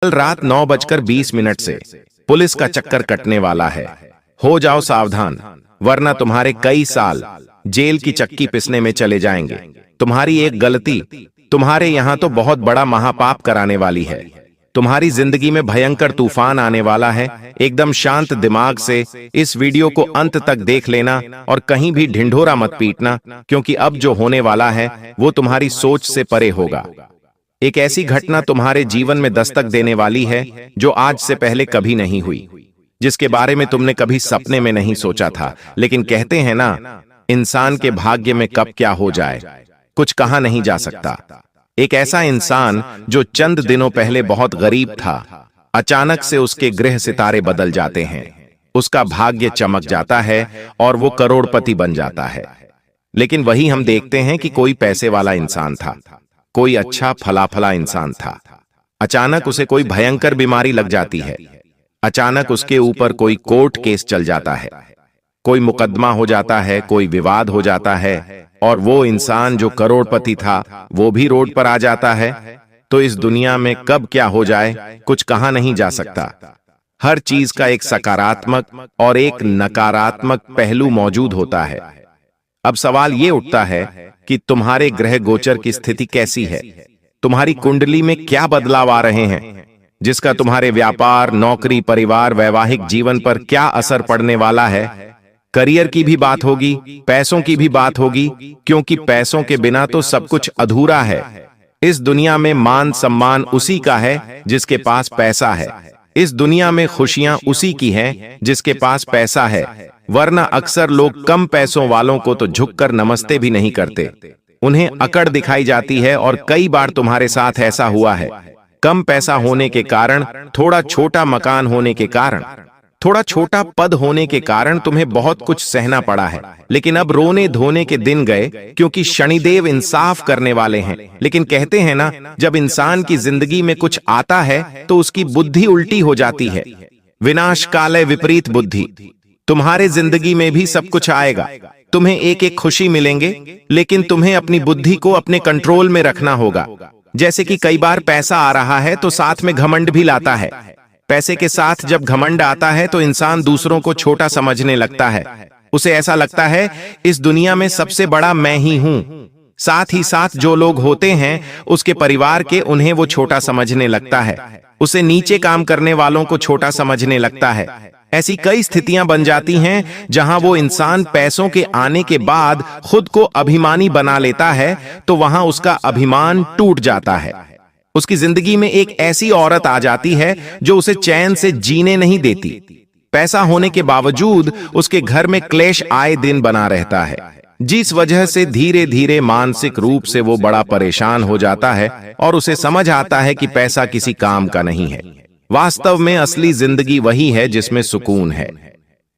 कल रात 9:20 से पुलिस का चक्कर कटने वाला है। हो जाओ सावधान, वरना तुम्हारे कई साल जेल की चक्की पिसने में चले जाएंगे। तुम्हारी एक गलती तुम्हारे यहां तो बहुत बड़ा महापाप कराने वाली है। तुम्हारी जिंदगी में भयंकर तूफान आने वाला है। एकदम शांत दिमाग से इस वीडियो को अंत तक देख लेना और कहीं भी ढिंढोरा मत पीटना, क्योंकि अब जो होने वाला है वो तुम्हारी सोच से परे होगा। एक ऐसी घटना तुम्हारे जीवन में दस्तक देने वाली है जो आज से पहले कभी नहीं हुई, जिसके बारे में तुमने कभी सपने में नहीं सोचा था। लेकिन कहते हैं ना, इंसान के भाग्य में कब क्या हो जाए कुछ कहा नहीं जा सकता। एक ऐसा इंसान जो चंद दिनों पहले बहुत गरीब था, अचानक से उसके ग्रह सितारे बदल जाते हैं, उसका भाग्य चमक जाता है और वो करोड़पति बन जाता है। लेकिन वही हम देखते हैं कि कोई पैसे वाला इंसान था, कोई अच्छा फला इंसान था, अचानक उसे कोई भयंकर बीमारी लग जाती है। अचानक उसके ऊपर कोई कोर्ट केस चल जाता है, कोई मुकदमा हो जाता है, कोई विवाद हो जाता है, और वो इंसान जो करोड़पति था वो भी रोड पर आ जाता है। तो इस दुनिया में कब क्या हो जाए कुछ कहा नहीं जा सकता। हर चीज का एक सकारात्मक और एक नकारात्मक पहलू मौजूद होता है। अब सवाल ये उठता है कि तुम्हारे ग्रह गोचर की स्थिति कैसी है, तुम्हारी कुंडली में क्या बदलाव आ रहे हैं, जिसका तुम्हारे व्यापार, नौकरी, परिवार, वैवाहिक जीवन पर क्या असर पड़ने वाला है। करियर की भी बात होगी, पैसों की भी बात होगी, क्योंकि पैसों के बिना तो सब कुछ अधूरा है। इस दुनिया में मान सम्मान उसी का है जिसके पास पैसा है। इस दुनिया में खुशियां उसी की हैं जिसके पास पैसा है, वरना अक्सर लोग कम पैसों वालों को तो झुककर नमस्ते भी नहीं करते, उन्हें अकड़ दिखाई जाती है। और कई बार तुम्हारे साथ ऐसा हुआ है। कम पैसा होने के कारण, थोड़ा छोटा मकान होने के कारण, थोड़ा छोटा पद होने के कारण तुम्हें बहुत कुछ सहना पड़ा है। लेकिन अब रोने धोने के दिन गए, क्योंकि शनिदेव इंसाफ करने वाले हैं। लेकिन कहते हैं ना, जब इंसान की जिंदगी में कुछ आता है तो उसकी बुद्धि उल्टी हो जाती है। विनाश काले विपरीत बुद्धि। तुम्हारे जिंदगी में भी सब कुछ आएगा, तुम्हें एक एक खुशी मिलेंगे, लेकिन तुम्हें अपनी बुद्धि को अपने कंट्रोल में रखना होगा। जैसे कि कई बार पैसा आ रहा है तो साथ में घमंड भी लाता है। पैसे के साथ जब घमंड आता है तो इंसान दूसरों को छोटा समझने लगता है। उसे ऐसा लगता है इस दुनिया में सबसे बड़ा मैं ही हूं। साथ ही साथ जो लोग होते हैं उसके परिवार के, उन्हें वो छोटा समझने लगता है। उसे नीचे काम करने वालों को छोटा समझने लगता है। ऐसी कई स्थितियां बन जाती हैं जहां वो इंसान पैसों के आने के बाद खुद को अभिमानी बना लेता है, तो वहां उसका अभिमान टूट जाता है। उसकी जिंदगी में एक ऐसी औरत आ जाती है जो उसे चैन से जीने नहीं देती। पैसा होने के बावजूद उसके घर में क्लेश आए दिन बना रहता है, जिस वजह से धीरे धीरे मानसिक रूप से वो बड़ा परेशान हो जाता है और उसे समझ आता है कि पैसा किसी काम का नहीं है। वास्तव में असली जिंदगी वही है जिसमें सुकून है।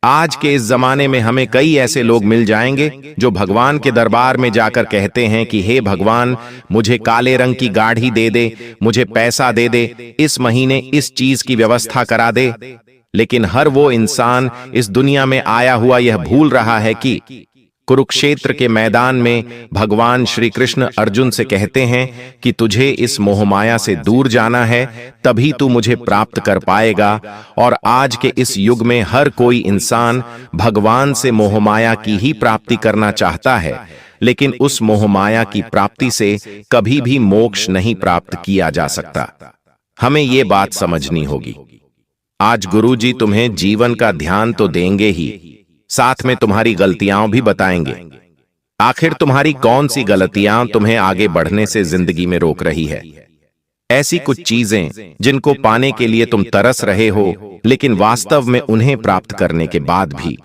आज के इस जमाने में हमें कई ऐसे लोग मिल जाएंगे जो भगवान के दरबार में जाकर कहते हैं कि हे भगवान, मुझे काले रंग की गाड़ी दे दे, मुझे पैसा दे दे, इस महीने इस चीज की व्यवस्था करा दे। लेकिन हर वो इंसान इस दुनिया में आया हुआ यह भूल रहा है कि कुरुक्षेत्र के मैदान में भगवान श्री कृष्ण अर्जुन से कहते हैं कि तुझे इस मोहमाया से दूर जाना है, तभी तू मुझे प्राप्त कर पाएगा। और आज के इस युग में हर कोई इंसान भगवान से मोहमाया की ही प्राप्ति करना चाहता है, लेकिन उस मोहमाया की प्राप्ति से कभी भी मोक्ष नहीं प्राप्त किया जा सकता। हमें ये बात समझनी होगी। आज गुरुजी तुम्हें जीवन का ध्यान तो देंगे ही, साथ में तुम्हारी गलतियां भी बताएंगे। आखिर तुम्हारी कौन सी गलतियां तुम्हें आगे बढ़ने से जिंदगी में रोक रही है। ऐसी कुछ चीजें जिनको पाने के लिए तुम तरस रहे हो, लेकिन वास्तव में उन्हें प्राप्त करने के बाद भी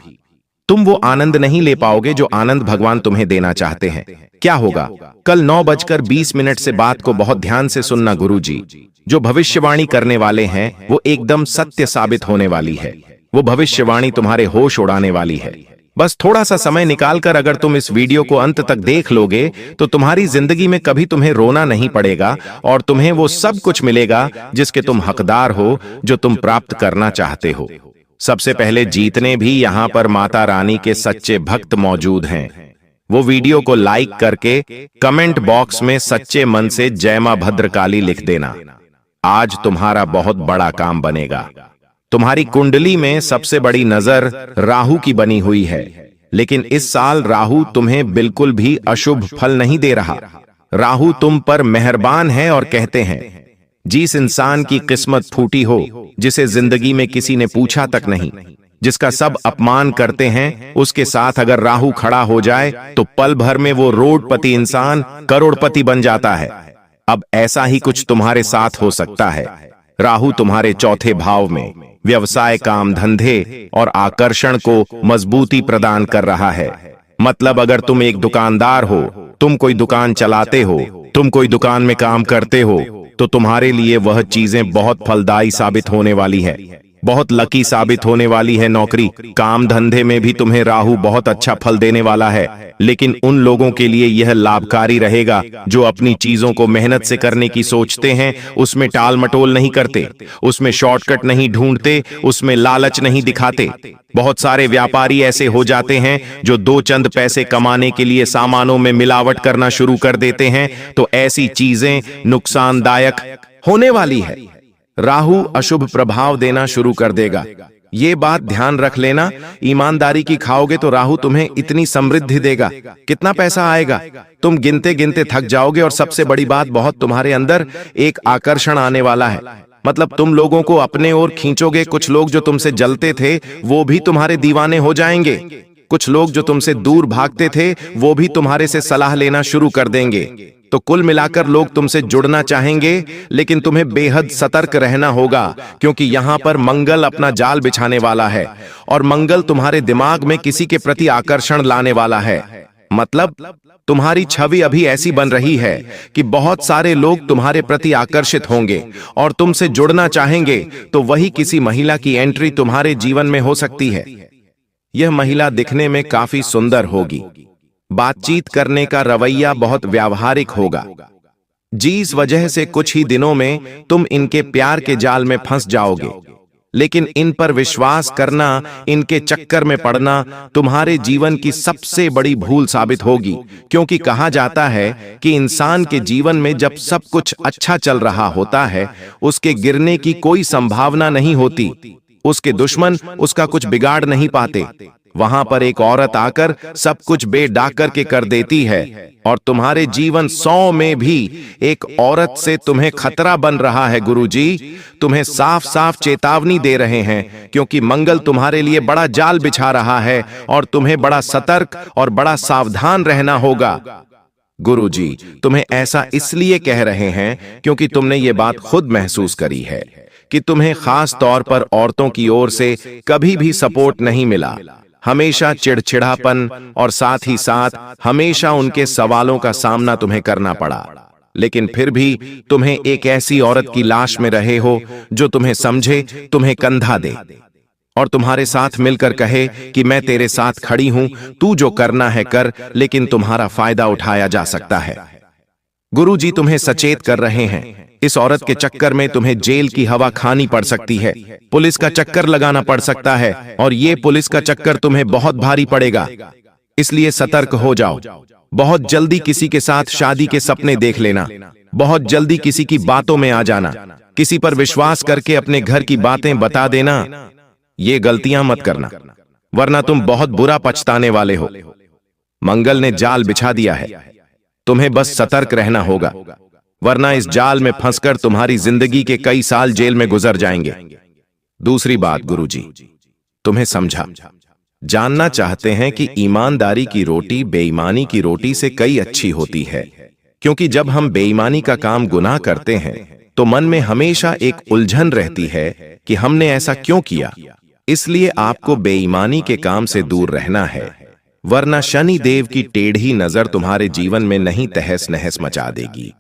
तुम वो आनंद नहीं ले पाओगे जो आनंद भगवान तुम्हें देना चाहते हैं। क्या होगा? कल 9:20 से बात को बहुत ध्यान से सुनना। गुरुजी जो भविष्यवाणी करने वाले हैं वो एकदम सत्य साबित होने वाली है। वो भविष्यवाणी तुम्हारे होश उड़ाने वाली है। बस थोड़ा सा समय निकालकर अगर तुम इस वीडियो को अंत तक देख लोगे तो तुम्हारी जिंदगी में कभी तुम्हें रोना नहीं पड़ेगा और तुम्हें वो सब कुछ मिलेगा जिसके तुम हकदार हो, जो तुम प्राप्त करना चाहते हो। सबसे पहले जीतने भी यहाँ पर माता रानी के सच्चे भक्त मौजूद हैं। वो वीडियो को लाइक करके कमेंट बॉक्स में सच्चे मन से जय मां भद्रकाली लिख देना। आज तुम्हारा बहुत बड़ा काम बनेगा। तुम्हारी कुंडली में सबसे बड़ी नजर राहु की बनी हुई है, लेकिन इस साल राहु तुम्हें बिल्कुल भी अशुभ फल नहीं दे रहा। राहु तुम पर मेहरबान है और कहते हैं, जिस इंसान की किस्मत फूटी हो, जिसे जिंदगी में किसी ने पूछा तक नहीं, जिसका सब अपमान करते हैं, उसके साथ अगर राहु खड़ा हो जाए तो पल भर में वो रोडपति इंसान करोड़पति बन जाता है। अब ऐसा ही कुछ तुम्हारे साथ हो सकता है। राहु तुम्हारे चौथे भाव में व्यवसाय, काम धंधे और आकर्षण को मजबूती प्रदान कर रहा है। मतलब अगर तुम एक दुकानदार हो, तुम कोई दुकान चलाते हो, तुम कोई दुकान में काम करते हो, तो तुम्हारे लिए वह चीजें बहुत फलदायी साबित होने वाली है, बहुत लकी साबित होने वाली है। नौकरी, काम धंधे में भी तुम्हें राहु बहुत अच्छा फल देने वाला है, लेकिन उन लोगों के लिए यह लाभकारी रहेगा जो अपनी चीजों को मेहनत से करने की सोचते हैं, उसमें टाल मटोल नहीं करते, उसमें शॉर्टकट नहीं ढूंढते, उसमें लालच नहीं दिखाते। बहुत सारे व्यापारी ऐसे हो जाते हैं जो दो चंद पैसे कमाने के लिए सामानों में मिलावट करना शुरू कर देते हैं, तो ऐसी चीजें नुकसानदायक होने वाली है। राहु अशुभ प्रभाव देना शुरू कर देगा, ये बात ध्यान रख लेना। ईमानदारी की खाओगे तो राहु तुम्हें इतनी समृद्धि देगा, कितना पैसा आएगा तुम गिनते गिनते थक जाओगे। और सबसे बड़ी बात, बहुत तुम्हारे अंदर एक आकर्षण आने वाला है, मतलब तुम लोगों को अपने ओर खींचोगे। कुछ लोग जो तुमसे जलते थे वो भी तुम्हारे दीवाने हो जाएंगे, कुछ लोग जो तुमसे दूर भागते थे वो भी तुम्हारे से सलाह लेना शुरू कर देंगे। तो कुल मिलाकर लोग तुमसे जुड़ना चाहेंगे, लेकिन तुम्हें बेहद सतर्क रहना होगा, क्योंकि यहां पर मंगल अपना जाल बिछाने वाला है और मंगल तुम्हारे दिमाग में किसी के प्रति आकर्षण लाने वाला है। मतलब तुम्हारी छवि अभी ऐसी बन रही है कि बहुत सारे लोग तुम्हारे प्रति आकर्षित होंगे और तुमसे जुड़ना चाहेंगे, तो वही किसी महिला की एंट्री तुम्हारे जीवन में हो सकती है। यह महिला दिखने में काफी सुंदर होगी, बातचीत करने का रवैया बहुत व्यावहारिक होगा, जिस वजह से कुछ ही दिनों में तुम इनके प्यार के जाल में फंस जाओगे। लेकिन इन पर विश्वास करना, इनके चक्कर में पड़ना तुम्हारे जीवन की सबसे बड़ी भूल साबित होगी, क्योंकि कहा जाता है कि इंसान के जीवन में जब सब कुछ अच्छा चल रहा होता है, उसके गिरने की कोई संभावना नहीं होती, उसके दुश्मन उसका कुछ बिगाड़ नहीं पाते। वहां पर एक औरत आकर सब कुछ बेडाक करके कर देती है, और तुम्हारे जीवन 100 में भी एक औरत से तुम्हें खतरा बन रहा है। गुरुजी तुम्हें साफ साफ चेतावनी दे रहे हैं, क्योंकि मंगल तुम्हारे लिए बड़ा जाल बिछा रहा है और तुम्हें बड़ा सतर्क और बड़ा सावधान रहना होगा। गुरुजी तुम्हें ऐसा इसलिए कह रहे हैं क्योंकि तुमने ये बात खुद महसूस करी है कि तुम्हें खास तौर पर औरतों की ओर से कभी भी सपोर्ट नहीं मिला, हमेशा चिड़चिड़ापन और साथ ही साथ हमेशा उनके सवालों का सामना तुम्हें करना पड़ा। लेकिन फिर भी तुम्हें एक ऐसी औरत की लाश में रहे हो जो तुम्हें समझे, तुम्हें कंधा दे और तुम्हारे साथ मिलकर कहे कि मैं तेरे साथ खड़ी हूं, तू जो करना है कर, लेकिन तुम्हारा फायदा उठाया जा सकता है। गुरुजी तुम्हें सचेत कर रहे हैं, इस औरत के चक्कर में तुम्हें जेल की हवा खानी पड़ सकती है, पुलिस का चक्कर लगाना पड़ सकता है, और ये पुलिस का चक्कर तुम्हें बहुत भारी पड़ेगा। इसलिए सतर्क हो जाओ। बहुत जल्दी किसी के साथ शादी के सपने देख लेना, बहुत जल्दी किसी की बातों में आ जाना, किसी पर विश्वास करके अपने घर की बातें बता देना, ये गलतियां मत करना, वरना तुम बहुत बुरा पछताने वाले हो। मंगल ने जाल बिछा दिया है, तुम्हें बस सतर्क रहना होगा, वरना इस जाल में फंसकर तुम्हारी जिंदगी के कई साल जेल में गुजर जाएंगे। दूसरी बात, गुरुजी तुम्हें समझा, जानना चाहते हैं कि ईमानदारी की रोटी बेईमानी की रोटी से कई अच्छी होती है, क्योंकि जब हम बेईमानी का काम गुनाह करते हैं तो मन में हमेशा एक उलझन रहती है कि हमने ऐसा क्यों किया। इसलिए आपको बेईमानी के काम से दूर रहना है, वरना शनि देव की टेढ़ी नजर तुम्हारे जीवन में नहीं तहस नहस मचा देगी।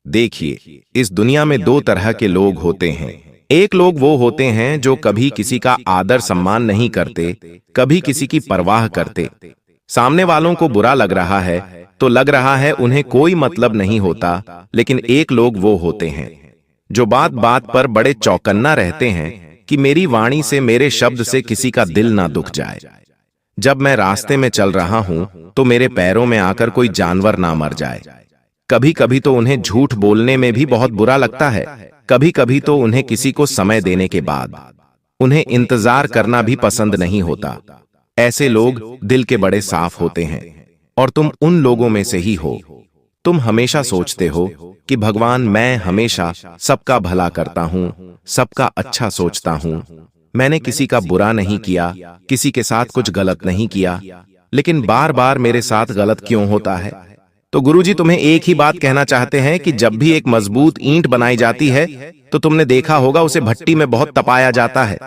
देखिए, इस दुनिया में दो तरह के लोग होते हैं। एक लोग वो होते हैं जो कभी किसी का आदर सम्मान नहीं करते, कभी किसी की परवाह करते। सामने वालों को बुरा लग रहा है तो लग रहा है उन्हें कोई मतलब नहीं होता। लेकिन एक लोग वो होते हैं जो बात बात पर बड़े चौकन्ना रहते हैं कि मेरी वाणी से, मेरे शब्द से किसी का दिल ना दुख जाए। जब मैं रास्ते में चल रहा हूं तो मेरे पैरों में आकर कोई जानवर ना मर जाए। कभी कभी तो उन्हें झूठ बोलने में भी बहुत बुरा लगता है, कभी कभी तो उन्हें किसी को समय देने के बाद उन्हें इंतजार करना भी पसंद नहीं होता। ऐसे लोग दिल के बड़े साफ होते हैं और तुम उन लोगों में से ही हो। तुम हमेशा सोचते हो कि भगवान, मैं हमेशा सबका भला करता हूं, सबका अच्छा सोचता हूं, मैंने किसी का बुरा नहीं किया, किसी के साथ कुछ गलत नहीं किया, लेकिन बार बार मेरे साथ गलत क्यों होता है? तो गुरुजी तुम्हें एक ही बात कहना चाहते हैं कि जब भी एक मजबूत ईंट बनाई जाती है तो तुमने देखा होगा उसे भट्टी में बहुत तपाया जाता है।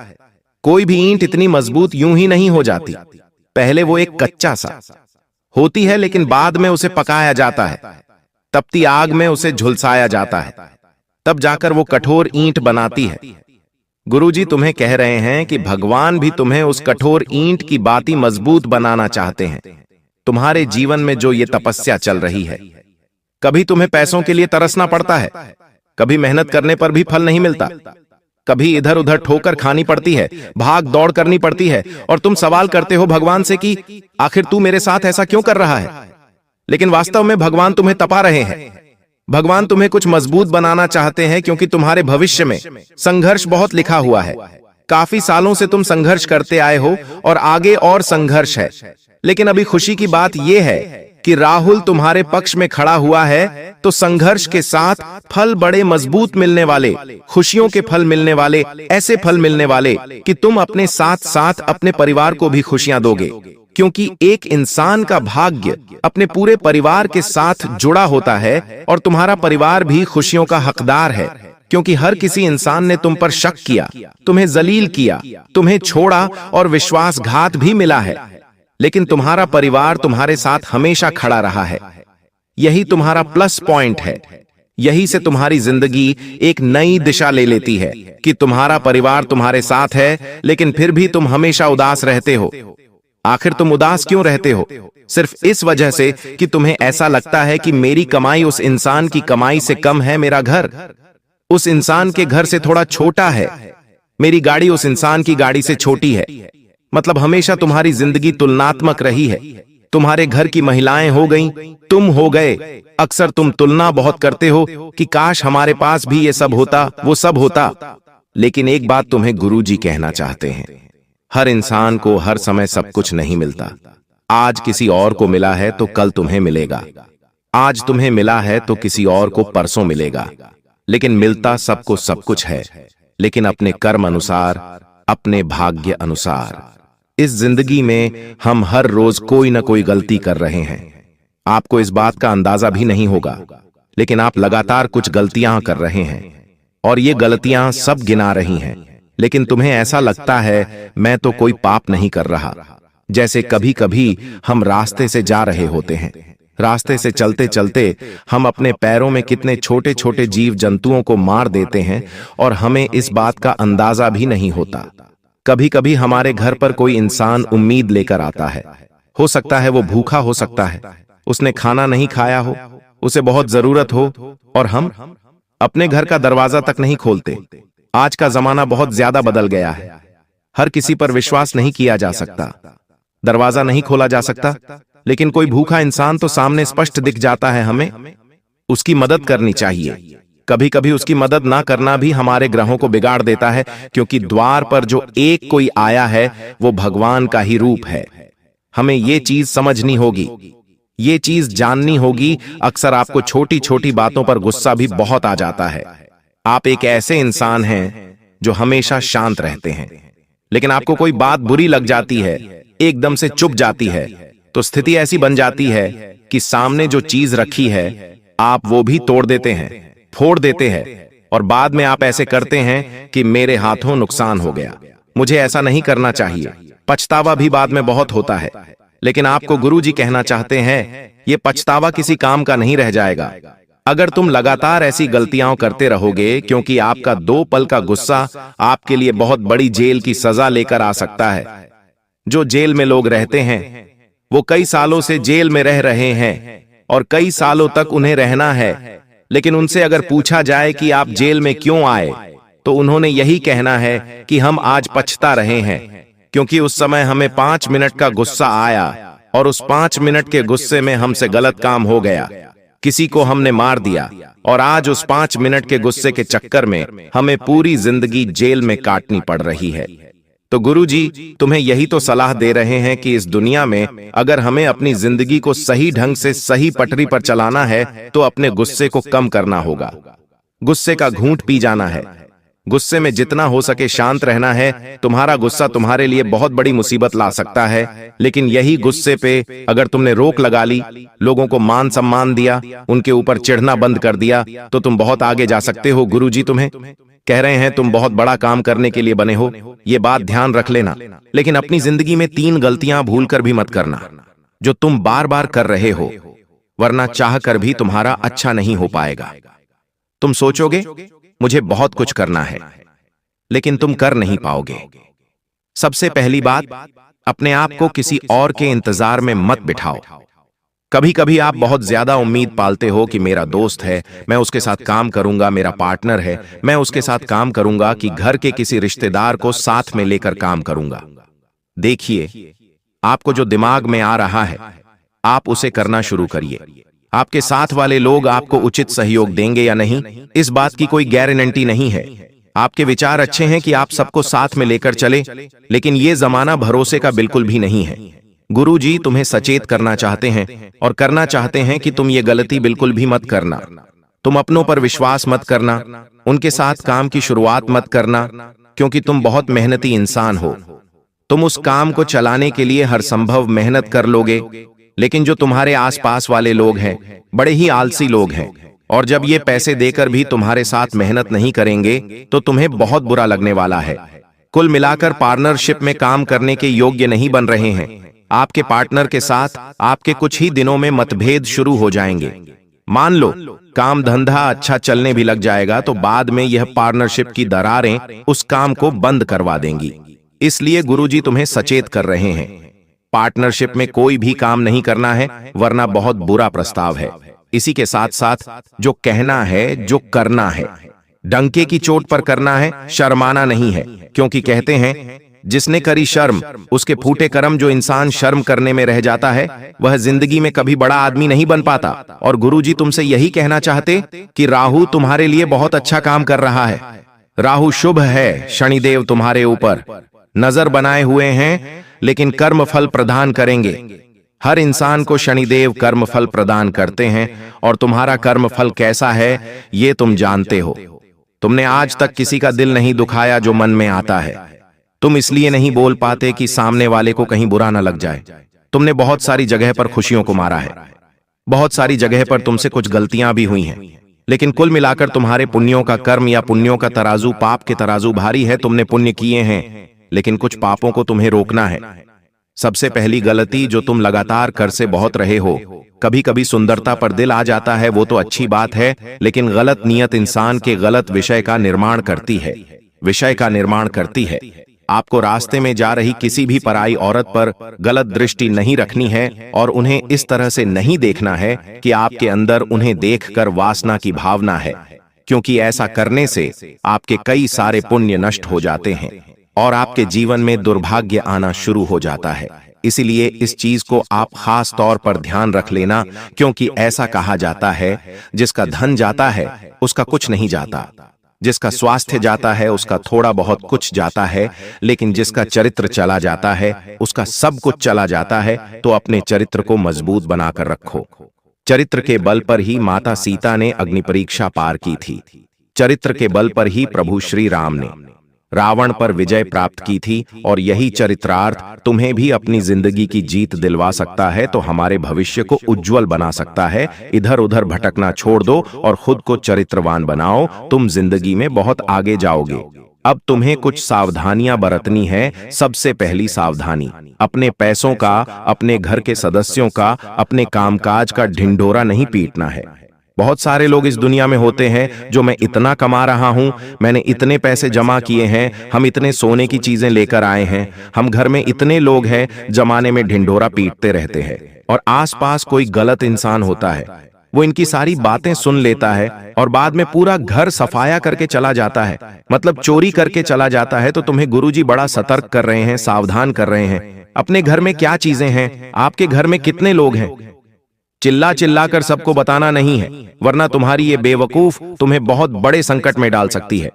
कोई भी ईंट इतनी मजबूत यूं ही नहीं हो जाती। पहले वो एक कच्चा सा होती है, लेकिन बाद में उसे पकाया जाता है, तपती आग में उसे झुलसाया जाता है, तब जाकर वो कठोर ईंट बनाती है। गुरुजी तुम्हें कह रहे हैं कि भगवान भी तुम्हें उस कठोर ईंट की बाती मजबूत बनाना चाहते हैं। तुम्हारे जीवन में जो ये तपस्या चल रही है, कभी तुम्हें पैसों के लिए तरसना पड़ता है, कभी मेहनत करने पर भी फल नहीं मिलता, कभी इधर उधर ठोकर खानी पड़ती है, भाग दौड़ करनी पड़ती है, और तुम सवाल करते हो भगवान से कि आखिर तू मेरे साथ ऐसा क्यों कर रहा है? लेकिन वास्तव में भगवान तुम्हें तपा रहे हैं। भगवान तुम्हें कुछ मजबूत बनाना चाहते हैं, क्योंकि तुम्हारे भविष्य में संघर्ष बहुत लिखा हुआ है। काफी सालों से तुम संघर्ष करते आए हो और आगे और संघर्ष है। लेकिन अभी खुशी की बात यह है कि राहुल तुम्हारे पक्ष में खड़ा हुआ है, तो संघर्ष के साथ फल बड़े मजबूत मिलने वाले, खुशियों के फल मिलने वाले, ऐसे फल मिलने वाले कि तुम अपने साथ साथ अपने परिवार को भी खुशियां दोगे। क्योंकि एक इंसान का भाग्य अपने पूरे परिवार के साथ जुड़ा होता है और तुम्हारा परिवार भी खुशियों का हकदार है। क्योंकि हर किसी इंसान ने तुम पर शक किया, तुम्हें जलील किया, तुम्हें छोड़ा और विश्वासघात भी मिला है, लेकिन तुम्हारा परिवार तुम्हारे साथ हमेशा खड़ा रहा है। यही तुम्हारा प्लस पॉइंट है। यही से तुम्हारी जिंदगी एक नई दिशा ले लेती है कि तुम्हारा परिवार तुम्हारे साथ है, लेकिन फिर भी तुम हमेशा उदास रहते हो। आखिर तुम उदास क्यों रहते हो? सिर्फ इस वजह से कि तुम्हें ऐसा लगता है कि मेरी कमाई उस इंसान की कमाई से कम है, मेरा घर उस इंसान के घर से थोड़ा छोटा है, मेरी गाड़ी उस इंसान की गाड़ी से छोटी है। मतलब हमेशा तुम्हारी जिंदगी तुलनात्मक रही है। तुम्हारे घर की महिलाएं हो गईं, तुम हो गए। अक्सर तुम तुलना बहुत करते हो कि काश हमारे पास भी ये सब होता, वो सब होता। लेकिन एक बात तुम्हें गुरुजी कहना चाहते हैं, हर इंसान को हर समय सब कुछ नहीं मिलता। आज किसी और को मिला है तो कल तुम्हें मिलेगा, आज तुम्हें मिला है तो किसी और को परसों मिलेगा। लेकिन मिलता सबको सब कुछ है, लेकिन अपने कर्म अनुसार, अपने भाग्य अनुसार। इस जिंदगी में हम हर रोज कोई ना कोई गलती कर रहे हैं। आपको इस बात का अंदाजा भी नहीं होगा, लेकिन आप लगातार कुछ गलतियां कर रहे हैं और ये गलतियां सब गिना रही हैं। लेकिन तुम्हें ऐसा लगता है मैं तो कोई पाप नहीं कर रहा। जैसे कभी कभी हम रास्ते से जा रहे होते हैं, रास्ते से चलते चलते हम अपने पैरों में कितने छोटे छोटे जीव जंतुओं को मार देते हैं और हमें इस बात का अंदाजा भी नहीं होता। कभी कभी हमारे घर पर कोई इंसान उम्मीद लेकर आता है। हो सकता है वो भूखा हो सकता है, उसने खाना नहीं खाया हो, उसे बहुत जरूरत हो, और हम अपने घर का दरवाजा तक नहीं खोलते। आज का जमाना बहुत ज्यादा बदल गया है। हर किसी पर विश्वास नहीं किया जा सकता, दरवाजा नहीं खोला जा सकता। लेकिन कोई भूखा इंसान तो सामने स्पष्ट दिख जाता है, हमें उसकी मदद करनी चाहिए। कभी कभी उसकी मदद ना करना भी हमारे ग्रहों को बिगाड़ देता है, क्योंकि द्वार पर जो एक कोई आया है वो भगवान का ही रूप है। हमें ये चीज समझनी होगी, ये चीज जाननी होगी। अक्सर आपको छोटी छोटी बातों पर गुस्सा भी बहुत आ जाता है। आप एक ऐसे इंसान हैं जो हमेशा शांत रहते हैं, लेकिन आपको कोई बात बुरी लग जाती है, एकदम से चुप जाती है, तो स्थिति ऐसी बन जाती है कि सामने जो चीज रखी है आप वो भी तोड़ देते हैं, फोड़ देते हैं, और बाद में आप ऐसे करते हैं कि मेरे हाथों नुकसान हो गया, मुझे ऐसा नहीं करना चाहिए। पछतावा भी बाद में बहुत होता है। लेकिन आपको गुरुजी कहना चाहते हैं ये पछतावा किसी काम का नहीं रह जाएगा अगर तुम लगातार ऐसी गलतियां करते रहोगे, क्योंकि आपका 2 पल का गुस्सा आपके लिए बहुत बड़ी जेल की सजा लेकर आ सकता है। जो जेल में लोग रहते हैं वो कई सालों से जेल में रह रहे हैं और कई सालों तक उन्हें रहना है। लेकिन उनसे अगर पूछा जाए कि आप जेल में क्यों आए, तो उन्होंने यही कहना है कि हम आज पछता रहे हैं, क्योंकि उस समय हमें 5 मिनट का गुस्सा आया और उस 5 मिनट के गुस्से में हमसे गलत काम हो गया, किसी को हमने मार दिया, और आज उस 5 मिनट के गुस्से के चक्कर में हमें पूरी जिंदगी जेल में काटनी पड़ रही है। तो गुरुजी तुम्हें यही तो सलाह दे रहे हैं कि इस दुनिया में अगर हमें अपनी जिंदगी को सही ढंग से सही पटरी पर चलाना है तो अपने गुस्से को कम करना होगा। गुस्से का घूंट पी जाना है। गुस्से में जितना हो सके शांत रहना है। तुम्हारा गुस्सा तुम्हारे लिए बहुत बड़ी मुसीबत ला सकता है, लेकिन यही गुस्से पे अगर तुमने रोक लगा ली, लोगों को मान सम्मान दिया, उनके ऊपर चिढ़ना बंद कर दिया, तो तुम बहुत आगे जा सकते हो। गुरुजी तुम्हें कह रहे हैं तुम बहुत बड़ा काम करने के लिए बने हो, ये बात ध्यान रख लेना। लेकिन अपनी जिंदगी में 3 गलतियां भूलकर भी मत करना जो तुम बार बार कर रहे हो, वरना चाह कर भी तुम्हारा अच्छा नहीं हो पाएगा। तुम सोचोगे मुझे बहुत कुछ करना है, लेकिन तुम कर नहीं पाओगे। सबसे पहली बात, अपने आप को किसी और के इंतजार में मत बिठाओ। कभी कभी आप बहुत ज्यादा उम्मीद पालते हो कि मेरा दोस्त है, मैं उसके साथ काम करूंगा, मेरा पार्टनर है, मैं उसके साथ काम करूंगा, कि घर के किसी रिश्तेदार को साथ में लेकर काम करूंगा। देखिए, आपको जो दिमाग में आ रहा है आप उसे करना शुरू करिए। आपके साथ वाले लोग आपको उचित सहयोग देंगे या नहीं, इस बात की कोई गारंटी नहीं है। आपके विचार अच्छे हैं कि आप सबको साथ में लेकर चले, लेकिन ये जमाना भरोसे का बिल्कुल भी नहीं है। गुरुजी तुम्हें सचेत करना चाहते हैं और करना चाहते हैं कि तुम ये गलती बिल्कुल भी मत करना। तुम अपनों पर विश्वास मत करना, उनके साथ काम की शुरुआत मत करना, क्योंकि तुम बहुत मेहनती इंसान हो। तुम उस काम को चलाने के लिए हर संभव मेहनत कर लोगे, लेकिन जो तुम्हारे आसपास वाले लोग हैं बड़े ही आलसी लोग हैं, और जब ये पैसे देकर भी तुम्हारे साथ मेहनत नहीं करेंगे तो तुम्हें बहुत बुरा लगने वाला है। कुल मिलाकर पार्टनरशिप में काम करने के योग्य नहीं बन रहे हैं। आपके पार्टनर के साथ आपके कुछ ही दिनों में मतभेद शुरू हो जाएंगे। मान लो काम धंधा अच्छा चलने भी लग जाएगा तो बाद में यह पार्टनरशिप की दरारें उस काम को बंद करवा देंगी। इसलिए गुरुजी तुम्हें सचेत कर रहे हैं, पार्टनरशिप में कोई भी काम नहीं करना है, वरना बहुत बुरा प्रस्ताव है। इसी के साथ साथ जो कहना है, जो करना है, डंके की चोट पर करना है, शर्माना नहीं है। क्योंकि कहते हैं जिसने करी शर्म उसके फूटे कर्म। जो इंसान शर्म करने में रह जाता है वह जिंदगी में कभी बड़ा आदमी नहीं बन पाता। और गुरुजी तुमसे यही कहना चाहते कि राहु तुम्हारे लिए बहुत अच्छा काम कर रहा है। राहु शुभ है, शनिदेव तुम्हारे ऊपर नजर बनाए हुए हैं, लेकिन कर्म फल प्रदान करेंगे। हर इंसान को शनिदेव कर्म फल प्रदान करते हैं, और तुम्हारा कर्म फल कैसा है ये तुम जानते हो। तुमने आज तक किसी का दिल नहीं दुखाया जो मन में आता है। तुम इसलिए नहीं बोल पाते कि सामने वाले को कहीं बुरा ना लग जाए। तुमने बहुत सारी जगह पर खुशियों को मारा है, बहुत सारी जगह पर तुमसे कुछ गलतियां भी हुई हैं, लेकिन कुल मिलाकर तुम्हारे पुण्यों का कर्म या पुण्यों का तराजू पाप के तराजू भारी है। तुमने पुण्य किए हैं, लेकिन कुछ पापों को तुम्हें रोकना है। सबसे पहली गलती जो तुम लगातार कर से बहुत रहे हो, कभी कभी सुंदरता पर दिल आ जाता है, वो तो अच्छी बात है, लेकिन गलत नियत इंसान के गलत विषय का निर्माण करती है। आपको रास्ते में जा रही किसी भी पराई औरत पर गलत दृष्टि नहीं रखनी है, और उन्हें इस तरह से नहीं देखना है कि आपके अंदर उन्हें देखकर वासना की भावना है, क्योंकि ऐसा करने से आपके कई सारे पुण्य नष्ट हो जाते हैं और आपके जीवन में दुर्भाग्य आना शुरू हो जाता है। इसीलिए इस चीज को आप खास तौर पर ध्यान रख लेना, क्योंकि ऐसा कहा जाता है जिसका धन जाता है उसका कुछ नहीं जाता, जिसका स्वास्थ्य जाता है उसका थोड़ा बहुत कुछ जाता है, लेकिन जिसका चरित्र चला जाता है उसका सब कुछ चला जाता है। तो अपने चरित्र को मजबूत बनाकर रखो। चरित्र के बल पर ही माता सीता ने अग्नि परीक्षा पार की थी। चरित्र के बल पर ही प्रभु श्री राम ने रावण पर विजय प्राप्त की थी, और यही चरित्रार्थ तुम्हें भी अपनी जिंदगी की जीत दिलवा सकता है, तो हमारे भविष्य को उज्जवल बना सकता है। इधर उधर भटकना छोड़ दो और खुद को चरित्रवान बनाओ, तुम जिंदगी में बहुत आगे जाओगे। अब तुम्हें कुछ सावधानियां बरतनी है। सबसे पहली सावधानी, अपने पैसों का, अपने घर के सदस्यों का, अपने कामकाज का ढिंढोरा नहीं पीटना है। बहुत सारे लोग इस दुनिया में होते हैं जो मैं इतना कमा रहा हूं, मैंने इतने पैसे जमा किए हैं, हम इतने सोने की चीजें लेकर आए हैं, हम घर में इतने लोग हैं, जमाने में ढिंढोरा पीटते रहते हैं। और आसपास कोई गलत इंसान होता है, वो इनकी सारी बातें सुन लेता है और बाद में पूरा घर सफाया करके चला जाता है, मतलब चोरी करके चला जाता है। तो तुम्हें गुरुजी बड़ा सतर्क कर रहे हैं, सावधान कर रहे हैं। अपने घर में क्या चीजें हैं, आपके घर में कितने लोग हैं, चिल्ला चिल्ला कर सबको बताना नहीं है, वरना तुम्हारी ये बेवकूफ तुम्हें बहुत बड़े संकट में डाल सकती है।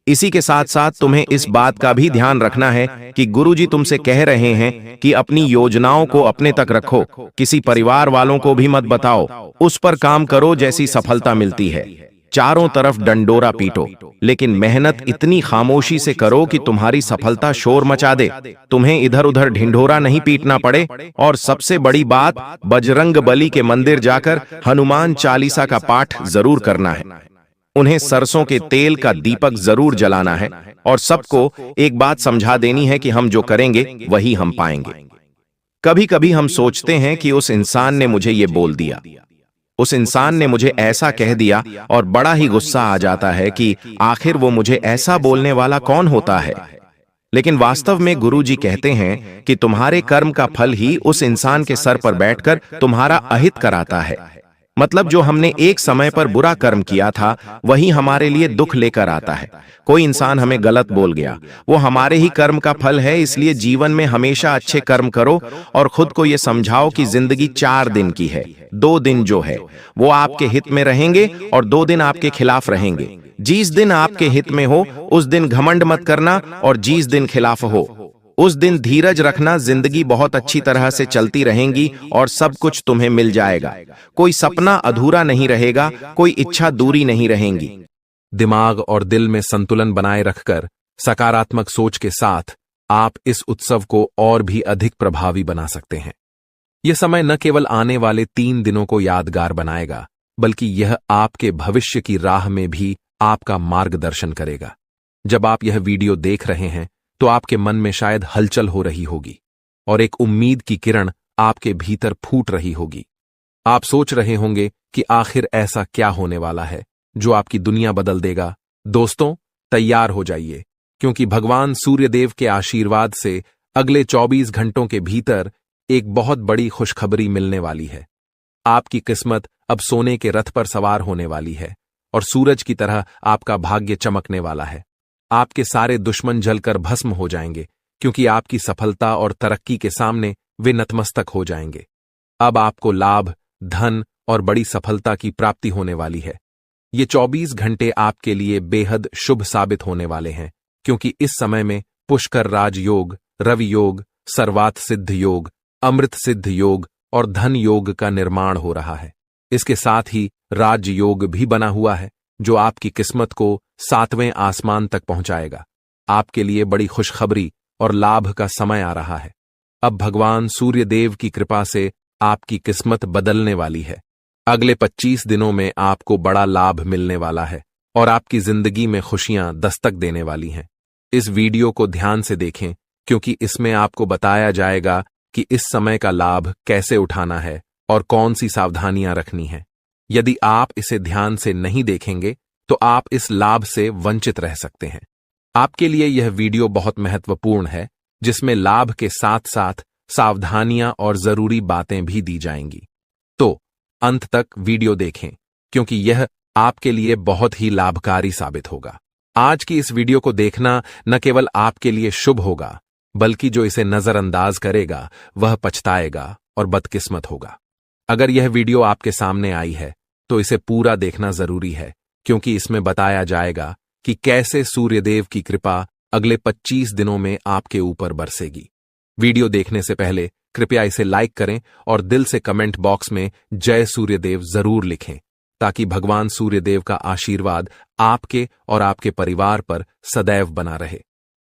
इसी के साथ साथ तुम्हें इस बात का भी ध्यान रखना है कि गुरुजी तुमसे कह रहे हैं कि अपनी योजनाओं को अपने तक रखो, किसी परिवार वालों को भी मत बताओ, उस पर काम करो जैसी सफलता मिलती है। चारों तरफ डंडोरा पीटो, लेकिन मेहनत इतनी खामोशी से करो कि तुम्हारी सफलता शोर मचा दे, तुम्हें इधर उधर ढिंढोरा नहीं पीटना पड़े। और सबसे बड़ी बात, बजरंग बली के मंदिर जाकर हनुमान चालीसा का पाठ जरूर करना है। उन्हें सरसों के तेल का दीपक जरूर जलाना है और सबको एक बात समझा देनी है कि हम जो करेंगे वही हम पाएंगे। कभी कभी हम सोचते हैं कि उस इंसान ने मुझे ये बोल दिया, उस इंसान ने मुझे ऐसा कह दिया, और बड़ा ही गुस्सा आ जाता है कि आखिर वो मुझे ऐसा बोलने वाला कौन होता है। लेकिन वास्तव में गुरुजी कहते हैं कि तुम्हारे कर्म का फल ही उस इंसान के सर पर बैठकर तुम्हारा अहित कराता है। मतलब जो हमने एक समय पर बुरा कर्म किया था वही हमारे लिए दुख लेकर आता है। कोई इंसान हमें गलत बोल गया, वो हमारे ही कर्म का फल है। इसलिए जीवन में हमेशा अच्छे कर्म करो और खुद को ये समझाओ कि जिंदगी 4 दिन की है। 2 दिन जो है वो आपके हित में रहेंगे और 2 दिन आपके खिलाफ रहेंगे। जिस दिन आपके हित में हो उस दिन घमंड मत करना, और जिस दिन खिलाफ हो उस दिन धीरज रखना। जिंदगी बहुत अच्छी तरह से चलती रहेंगी और सब कुछ तुम्हें मिल जाएगा। कोई सपना अधूरा नहीं रहेगा, कोई इच्छा दूरी नहीं रहेंगी। दिमाग और दिल में संतुलन बनाए रखकर सकारात्मक सोच के साथ आप इस उत्सव को और भी अधिक प्रभावी बना सकते हैं। यह समय न केवल आने वाले 3 दिनों को यादगार बनाएगा, बल्कि यह आपके भविष्य की राह में भी आपका मार्गदर्शन करेगा। जब आप यह वीडियो देख रहे हैं तो आपके मन में शायद हलचल हो रही होगी और एक उम्मीद की किरण आपके भीतर फूट रही होगी। आप सोच रहे होंगे कि आखिर ऐसा क्या होने वाला है जो आपकी दुनिया बदल देगा। दोस्तों, तैयार हो जाइए, क्योंकि भगवान सूर्यदेव के आशीर्वाद से अगले 24 घंटों के भीतर एक बहुत बड़ी खुशखबरी मिलने वाली है। आपकी किस्मत अब सोने के रथ पर सवार होने वाली है और सूरज की तरह आपका भाग्य चमकने वाला है। आपके सारे दुश्मन जलकर भस्म हो जाएंगे, क्योंकि आपकी सफलता और तरक्की के सामने वे नतमस्तक हो जाएंगे। अब आपको लाभ, धन और बड़ी सफलता की प्राप्ति होने वाली है। ये 24 घंटे आपके लिए बेहद शुभ साबित होने वाले हैं, क्योंकि इस समय में पुष्कर राज योग, रवि योग, सर्वात सिद्ध योग, अमृत सिद्ध योग और धन योग का निर्माण हो रहा है। इसके साथ ही राज योग भी बना हुआ है, जो आपकी किस्मत को 7वें आसमान तक पहुंचाएगा। आपके लिए बड़ी खुशखबरी और लाभ का समय आ रहा है। अब भगवान सूर्यदेव की कृपा से आपकी किस्मत बदलने वाली है। अगले 25 दिनों में आपको बड़ा लाभ मिलने वाला है और आपकी जिंदगी में खुशियां दस्तक देने वाली हैं। इस वीडियो को ध्यान से देखें, क्योंकि इसमें आपको बताया जाएगा कि इस समय का लाभ कैसे उठाना है और कौन सी सावधानियां रखनी है। यदि आप इसे ध्यान से नहीं देखेंगे तो आप इस लाभ से वंचित रह सकते हैं। आपके लिए यह वीडियो बहुत महत्वपूर्ण है, जिसमें लाभ के साथ साथ सावधानियां और जरूरी बातें भी दी जाएंगी। तो अंत तक वीडियो देखें, क्योंकि यह आपके लिए बहुत ही लाभकारी साबित होगा। आज की इस वीडियो को देखना न केवल आपके लिए शुभ होगा, बल्कि जो इसे नजरअंदाज करेगा वह पछताएगा और बदकिस्मत होगा। अगर यह वीडियो आपके सामने आई है तो इसे पूरा देखना जरूरी है, क्योंकि इसमें बताया जाएगा कि कैसे सूर्यदेव की कृपा अगले 25 दिनों में आपके ऊपर बरसेगी। वीडियो देखने से पहले कृपया इसे लाइक करें और दिल से कमेंट बॉक्स में जय सूर्यदेव जरूर लिखें, ताकि भगवान सूर्यदेव का आशीर्वाद आपके और आपके परिवार पर सदैव बना रहे।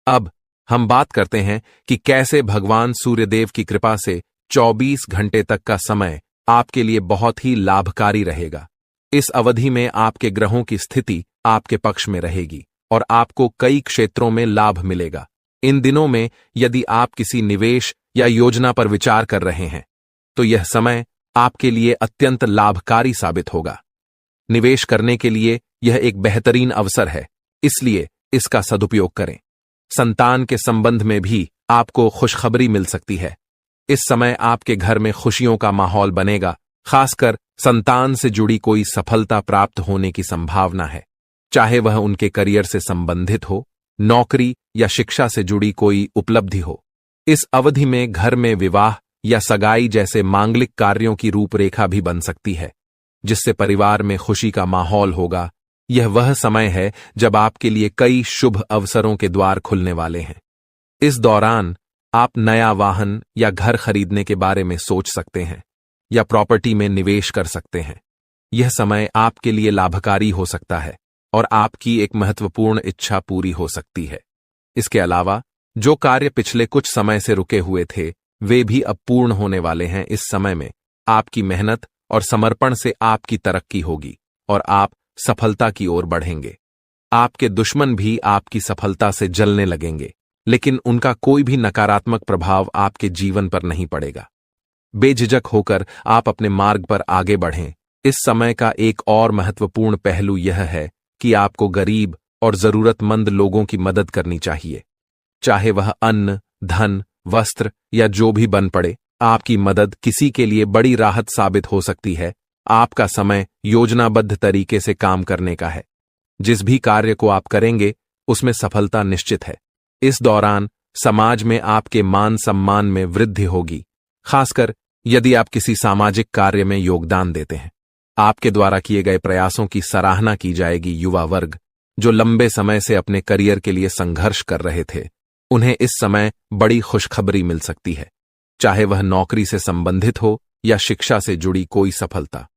अब हम बात करते हैं कि कैसे भगवान सूर्यदेव की कृपा से 24 घंटे तक का समय आपके लिए बहुत ही लाभकारी रहेगा। इस अवधि में आपके ग्रहों की स्थिति आपके पक्ष में रहेगी और आपको कई क्षेत्रों में लाभ मिलेगा। इन दिनों में यदि आप किसी निवेश या योजना पर विचार कर रहे हैं तो यह समय आपके लिए अत्यंत लाभकारी साबित होगा। निवेश करने के लिए यह एक बेहतरीन अवसर है, इसलिए इसका सदुपयोग करें। संतान के संबंध में भी आपको खुशखबरी मिल सकती है। इस समय आपके घर में खुशियों का माहौल बनेगा, खासकर संतान से जुड़ी कोई सफलता प्राप्त होने की संभावना है, चाहे वह उनके करियर से संबंधित हो, नौकरी या शिक्षा से जुड़ी कोई उपलब्धि हो। इस अवधि में घर में विवाह या सगाई जैसे मांगलिक कार्यों की रूपरेखा भी बन सकती है, जिससे परिवार में खुशी का माहौल होगा। यह वह समय है जब आपके लिए कई शुभ अवसरों के द्वार खुलने वाले हैं। इस दौरान आप नया वाहन या घर खरीदने के बारे में सोच सकते हैं या प्रॉपर्टी में निवेश कर सकते हैं। यह समय आपके लिए लाभकारी हो सकता है और आपकी एक महत्वपूर्ण इच्छा पूरी हो सकती है। इसके अलावा जो कार्य पिछले कुछ समय से रुके हुए थे, वे भी अब पूर्ण होने वाले हैं। इस समय में आपकी मेहनत और समर्पण से आपकी तरक्की होगी और आप सफलता की ओर बढ़ेंगे। आपके दुश्मन भी आपकी सफलता से जलने लगेंगे, लेकिन उनका कोई भी नकारात्मक प्रभाव आपके जीवन पर नहीं पड़ेगा। बेझिझक होकर आप अपने मार्ग पर आगे बढ़ें। इस समय का एक और महत्वपूर्ण पहलू यह है कि आपको गरीब और जरूरतमंद लोगों की मदद करनी चाहिए। चाहे वह अन्न, धन, वस्त्र या जो भी बन पड़े, आपकी मदद किसी के लिए बड़ी राहत साबित हो सकती है। आपका समय योजनाबद्ध तरीके से काम करने का है। जिस भी कार्य को आप करेंगे, उसमें सफलता निश्चित है। इस दौरान समाज में आपके मान सम्मान में वृद्धि होगी, खासकर यदि आप किसी सामाजिक कार्य में योगदान देते हैं। आपके द्वारा किए गए प्रयासों की सराहना की जाएगी। युवा वर्ग जो लंबे समय से अपने करियर के लिए संघर्ष कर रहे थे, उन्हें इस समय बड़ी खुशखबरी मिल सकती है, चाहे वह नौकरी से संबंधित हो या शिक्षा से जुड़ी कोई सफलता।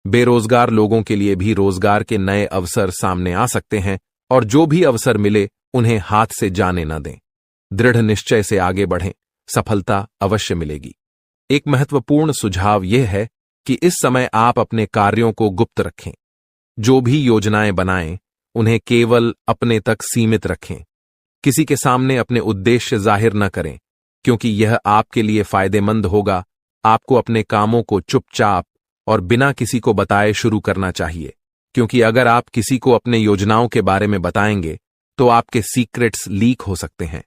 बेरोजगार लोगों के लिए भी रोजगार के नए अवसर सामने आ सकते हैं और जो भी अवसर मिले उन्हें हाथ से जाने न दें। दृढ़ निश्चय से आगे बढ़ें, सफलता अवश्य मिलेगी। एक महत्वपूर्ण सुझाव यह है कि इस समय आप अपने कार्यों को गुप्त रखें। जो भी योजनाएं बनाएं, उन्हें केवल अपने तक सीमित रखें। किसी के सामने अपने उद्देश्य जाहिर न करें, क्योंकि यह आपके लिए फायदेमंद होगा। आपको अपने कामों को चुपचाप और बिना किसी को बताए शुरू करना चाहिए, क्योंकि अगर आप किसी को अपने योजनाओं के बारे में बताएंगे तो आपके सीक्रेट्स लीक हो सकते हैं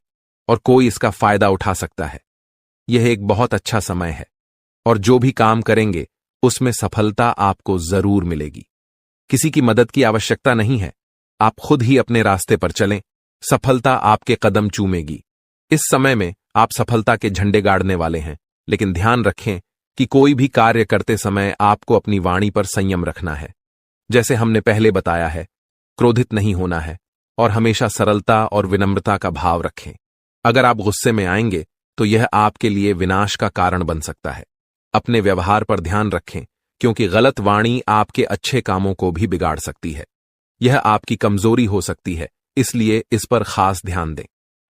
और कोई इसका फायदा उठा सकता है। यह एक बहुत अच्छा समय है और जो भी काम करेंगे उसमें सफलता आपको जरूर मिलेगी। किसी की मदद की आवश्यकता नहीं है, आप खुद ही अपने रास्ते पर चलें, सफलता आपके कदम चूमेगी। इस समय में आप सफलता के झंडे गाड़ने वाले हैं, लेकिन ध्यान रखें कि कोई भी कार्य करते समय आपको अपनी वाणी पर संयम रखना है। जैसे हमने पहले बताया है, क्रोधित नहीं होना है और हमेशा सरलता और विनम्रता का भाव रखें। अगर आप गुस्से में आएंगे तो यह आपके लिए विनाश का कारण बन सकता है। अपने व्यवहार पर ध्यान रखें, क्योंकि गलत वाणी आपके अच्छे कामों को भी बिगाड़ सकती है। यह आपकी कमजोरी हो सकती है, इसलिए इस पर खास ध्यान दें।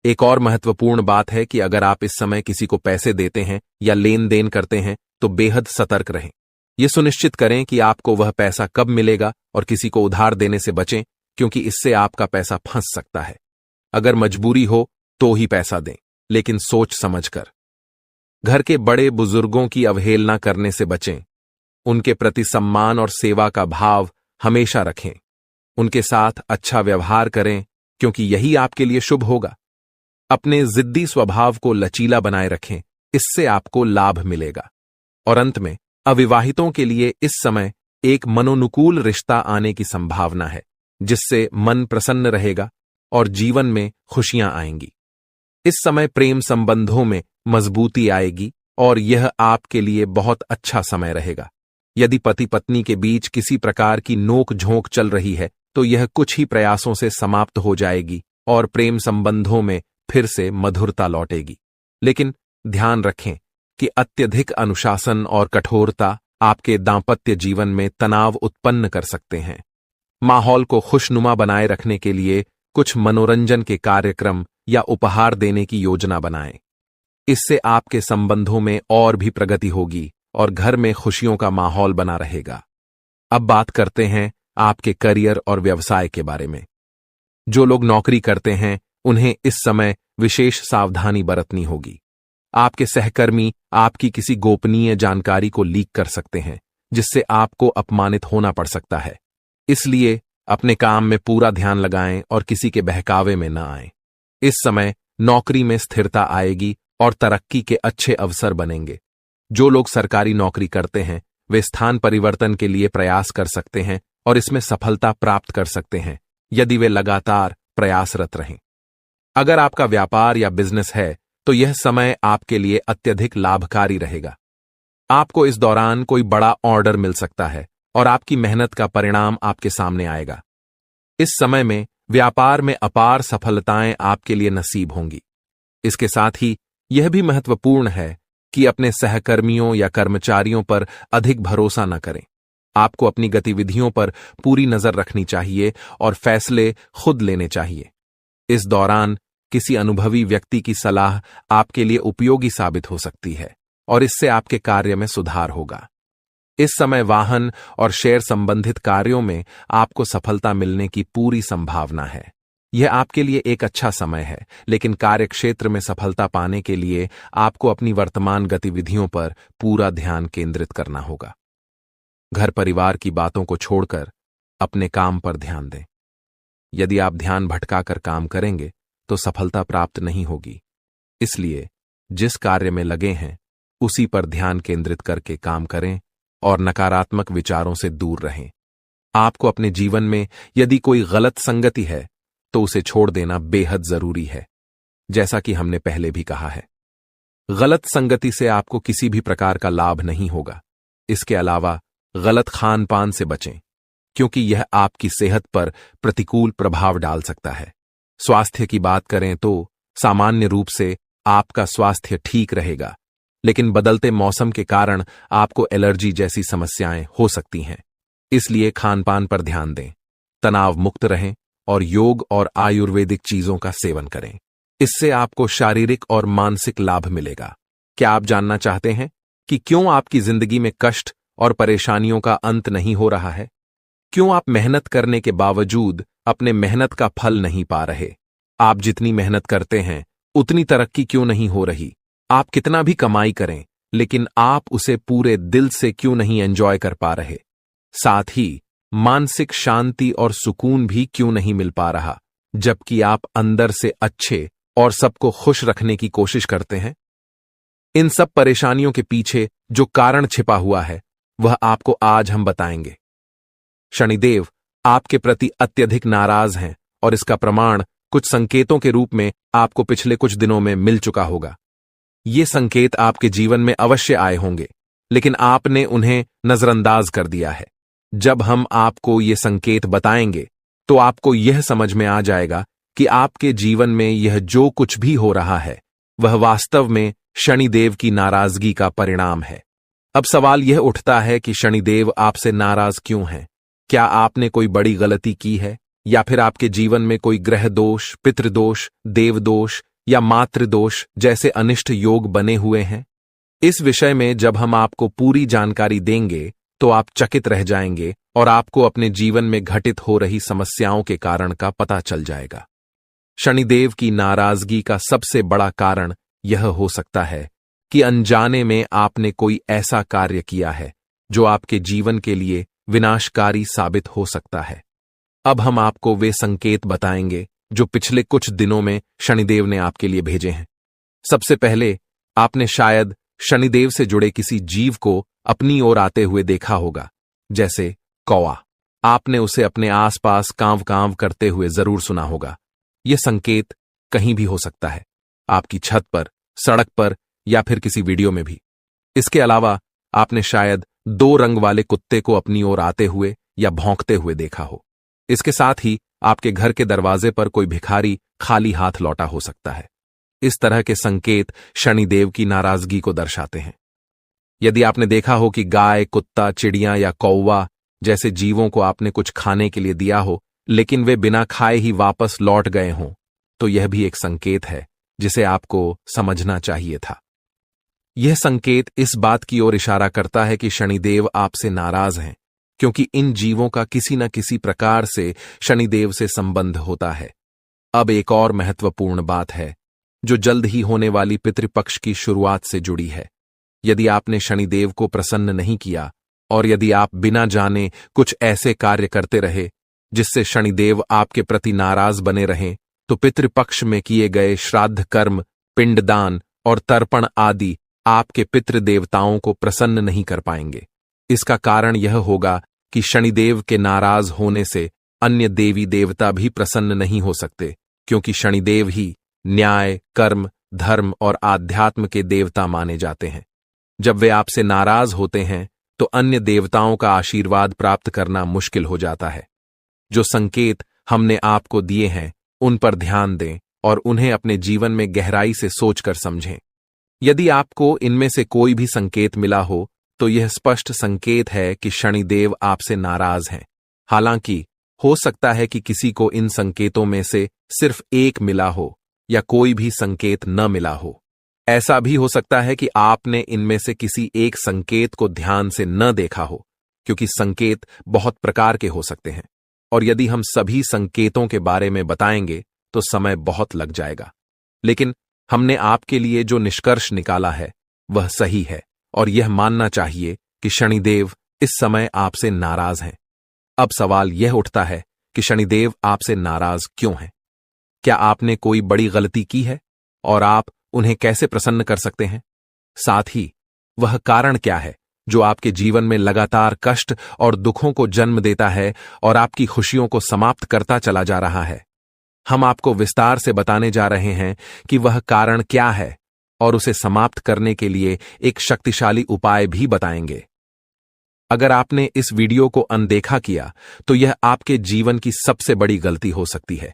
एक और महत्वपूर्ण बात है कि अगर आप इस समय किसी को पैसे देते हैं या लेन देन करते हैं तो बेहद सतर्क रहें। यह सुनिश्चित करें कि आपको वह पैसा कब मिलेगा और किसी को उधार देने से बचें, क्योंकि इससे आपका पैसा फंस सकता है। अगर मजबूरी हो तो ही पैसा दें, लेकिन सोच समझकर। घर के बड़े बुजुर्गों की अवहेलना करने से बचें। उनके प्रति सम्मान और सेवा का भाव हमेशा रखें। उनके साथ अच्छा व्यवहार करें, क्योंकि यही आपके लिए शुभ होगा। अपने जिद्दी स्वभाव को लचीला बनाए रखें, इससे आपको लाभ मिलेगा। और अंत में अविवाहितों के लिए इस समय एक मनोनुकूल रिश्ता आने की संभावना है, जिससे मन प्रसन्न रहेगा और जीवन में खुशियां आएंगी। इस समय प्रेम संबंधों में मजबूती आएगी और यह आपके लिए बहुत अच्छा समय रहेगा। यदि पति पत्नी के बीच किसी प्रकार की नोक झोंक चल रही है तो यह कुछ ही प्रयासों से समाप्त हो जाएगी और प्रेम संबंधों में फिर से मधुरता लौटेगी। लेकिन ध्यान रखें कि अत्यधिक अनुशासन और कठोरता आपके दांपत्य जीवन में तनाव उत्पन्न कर सकते हैं। माहौल को खुशनुमा बनाए रखने के लिए कुछ मनोरंजन के कार्यक्रम या उपहार देने की योजना बनाएं। इससे आपके संबंधों में और भी प्रगति होगी और घर में खुशियों का माहौल बना रहेगा। अब बात करते हैं आपके करियर और व्यवसाय के बारे में। जो लोग नौकरी करते हैं, उन्हें इस समय विशेष सावधानी बरतनी होगी। आपके सहकर्मी आपकी किसी गोपनीय जानकारी को लीक कर सकते हैं, जिससे आपको अपमानित होना पड़ सकता है। इसलिए अपने काम में पूरा ध्यान लगाएं और किसी के बहकावे में न आएं। इस समय नौकरी में स्थिरता आएगी और तरक्की के अच्छे अवसर बनेंगे। जो लोग सरकारी नौकरी करते हैं, वे स्थान परिवर्तन के लिए प्रयास कर सकते हैं और इसमें सफलता प्राप्त कर सकते हैं, यदि वे लगातार प्रयासरत रहें। अगर आपका व्यापार या बिजनेस है तो यह समय आपके लिए अत्यधिक लाभकारी रहेगा। आपको इस दौरान कोई बड़ा ऑर्डर मिल सकता है और आपकी मेहनत का परिणाम आपके सामने आएगा। इस समय में व्यापार में अपार सफलताएं आपके लिए नसीब होंगी। इसके साथ ही यह भी महत्वपूर्ण है कि अपने सहकर्मियों या कर्मचारियों पर अधिक भरोसा न करें। आपको अपनी गतिविधियों पर पूरी नजर रखनी चाहिए और फैसले खुद लेने चाहिए। इस दौरान किसी अनुभवी व्यक्ति की सलाह आपके लिए उपयोगी साबित हो सकती है और इससे आपके कार्य में सुधार होगा। इस समय वाहन और शेयर संबंधित कार्यों में आपको सफलता मिलने की पूरी संभावना है। यह आपके लिए एक अच्छा समय है, लेकिन कार्यक्षेत्र में सफलता पाने के लिए आपको अपनी वर्तमान गतिविधियों पर पूरा ध्यान केंद्रित करना होगा। घर परिवार की बातों को छोड़कर अपने काम पर ध्यान दें। यदि आप ध्यान भटकाकर काम करेंगे तो सफलता प्राप्त नहीं होगी। इसलिए जिस कार्य में लगे हैं उसी पर ध्यान केंद्रित करके काम करें और नकारात्मक विचारों से दूर रहें। आपको अपने जीवन में यदि कोई गलत संगति है तो उसे छोड़ देना बेहद जरूरी है। जैसा कि हमने पहले भी कहा है, गलत संगति से आपको किसी भी प्रकार का लाभ नहीं होगा। इसके अलावा गलत खान पान से बचें, क्योंकि यह आपकी सेहत पर प्रतिकूल प्रभाव डाल सकता है। स्वास्थ्य की बात करें तो सामान्य रूप से आपका स्वास्थ्य ठीक रहेगा, लेकिन बदलते मौसम के कारण आपको एलर्जी जैसी समस्याएं हो सकती हैं। इसलिए खान पान पर ध्यान दें, तनाव मुक्त रहें और योग और आयुर्वेदिक चीजों का सेवन करें। इससे आपको शारीरिक और मानसिक लाभ मिलेगा। क्या आप जानना चाहते हैं कि क्यों आपकी जिंदगी में कष्ट और परेशानियों का अंत नहीं हो रहा है? क्यों आप मेहनत करने के बावजूद अपने मेहनत का फल नहीं पा रहे? आप जितनी मेहनत करते हैं उतनी तरक्की क्यों नहीं हो रही? आप कितना भी कमाई करें, लेकिन आप उसे पूरे दिल से क्यों नहीं एंजॉय कर पा रहे? साथ ही मानसिक शांति और सुकून भी क्यों नहीं मिल पा रहा, जबकि आप अंदर से अच्छे और सबको खुश रखने की कोशिश करते हैं? इन सब परेशानियों के पीछे जो कारण छिपा हुआ है वह आपको आज हम बताएंगे। शनिदेव आपके प्रति अत्यधिक नाराज हैं और इसका प्रमाण कुछ संकेतों के रूप में आपको पिछले कुछ दिनों में मिल चुका होगा। ये संकेत आपके जीवन में अवश्य आए होंगे, लेकिन आपने उन्हें नजरअंदाज कर दिया है। जब हम आपको ये संकेत बताएंगे तो आपको यह समझ में आ जाएगा कि आपके जीवन में यह जो कुछ भी हो रहा है वह वास्तव में शनिदेव की नाराजगी का परिणाम है। अब सवाल यह उठता है कि शनिदेव आपसे नाराज क्यों हैं? क्या आपने कोई बड़ी गलती की है, या फिर आपके जीवन में कोई ग्रह दोष, पितृदोष, देवदोष या मातृदोष जैसे अनिष्ट योग बने हुए हैं? इस विषय में जब हम आपको पूरी जानकारी देंगे तो आप चकित रह जाएंगे और आपको अपने जीवन में घटित हो रही समस्याओं के कारण का पता चल जाएगा। शनिदेव की नाराजगी का सबसे बड़ा कारण यह हो सकता है कि अनजाने में आपने कोई ऐसा कार्य किया है जो आपके जीवन के लिए विनाशकारी साबित हो सकता है। अब हम आपको वे संकेत बताएंगे जो पिछले कुछ दिनों में शनिदेव ने आपके लिए भेजे हैं। सबसे पहले आपने शायद शनिदेव से जुड़े किसी जीव को अपनी ओर आते हुए देखा होगा, जैसे कौवा। आपने उसे अपने आसपास कांव कांव करते हुए जरूर सुना होगा। यह संकेत कहीं भी हो सकता है, आपकी छत पर, सड़क पर या फिर किसी वीडियो में भी। इसके अलावा आपने शायद 2 रंग वाले कुत्ते को अपनी ओर आते हुए या भौंकते हुए देखा हो। इसके साथ ही आपके घर के दरवाजे पर कोई भिखारी खाली हाथ लौटा हो सकता है। इस तरह के संकेत शनिदेव की नाराजगी को दर्शाते हैं। यदि आपने देखा हो कि गाय, कुत्ता, चिड़िया या कौवा जैसे जीवों को आपने कुछ खाने के लिए दिया हो लेकिन वे बिना खाए ही वापस लौट गए हों, तो यह भी एक संकेत है जिसे आपको समझना चाहिए था। यह संकेत इस बात की ओर इशारा करता है कि शनिदेव आपसे नाराज हैं, क्योंकि इन जीवों का किसी न किसी प्रकार से शनिदेव से संबंध होता है। अब एक और महत्वपूर्ण बात है जो जल्द ही होने वाली पितृपक्ष की शुरुआत से जुड़ी है। यदि आपने शनिदेव को प्रसन्न नहीं किया और यदि आप बिना जाने कुछ ऐसे कार्य करते रहे जिससे शनिदेव आपके प्रति नाराज बने रहें, तो पितृपक्ष में किए गए श्राद्ध कर्म, पिंडदान और तर्पण आदि आपके पितृ देवताओं को प्रसन्न नहीं कर पाएंगे। इसका कारण यह होगा कि शनिदेव के नाराज होने से अन्य देवी देवता भी प्रसन्न नहीं हो सकते, क्योंकि शनिदेव ही न्याय, कर्म, धर्म और आध्यात्म के देवता माने जाते हैं। जब वे आपसे नाराज होते हैं तो अन्य देवताओं का आशीर्वाद प्राप्त करना मुश्किल हो जाता है। जो संकेत हमने आपको दिए हैं उन पर ध्यान दें और उन्हें अपने जीवन में गहराई से सोचकर समझें। यदि आपको इनमें से कोई भी संकेत मिला हो तो यह स्पष्ट संकेत है कि शनिदेव आपसे नाराज हैं। हालांकि हो सकता है कि किसी को इन संकेतों में से सिर्फ एक मिला हो या कोई भी संकेत न मिला हो। ऐसा भी हो सकता है कि आपने इनमें से किसी एक संकेत को ध्यान से न देखा हो, क्योंकि संकेत बहुत प्रकार के हो सकते हैं और यदि हम सभी संकेतों के बारे में बताएंगे तो समय बहुत लग जाएगा। लेकिन हमने आपके लिए जो निष्कर्ष निकाला है वह सही है और यह मानना चाहिए कि शनिदेव इस समय आपसे नाराज हैं। अब सवाल यह उठता है कि शनिदेव आपसे नाराज क्यों हैं? क्या आपने कोई बड़ी गलती की है और आप उन्हें कैसे प्रसन्न कर सकते हैं? साथ ही वह कारण क्या है जो आपके जीवन में लगातार कष्ट और दुखों को जन्म देता है और आपकी खुशियों को समाप्त करता चला जा रहा है? हम आपको विस्तार से बताने जा रहे हैं कि वह कारण क्या है और उसे समाप्त करने के लिए एक शक्तिशाली उपाय भी बताएंगे। अगर आपने इस वीडियो को अनदेखा किया तो यह आपके जीवन की सबसे बड़ी गलती हो सकती है।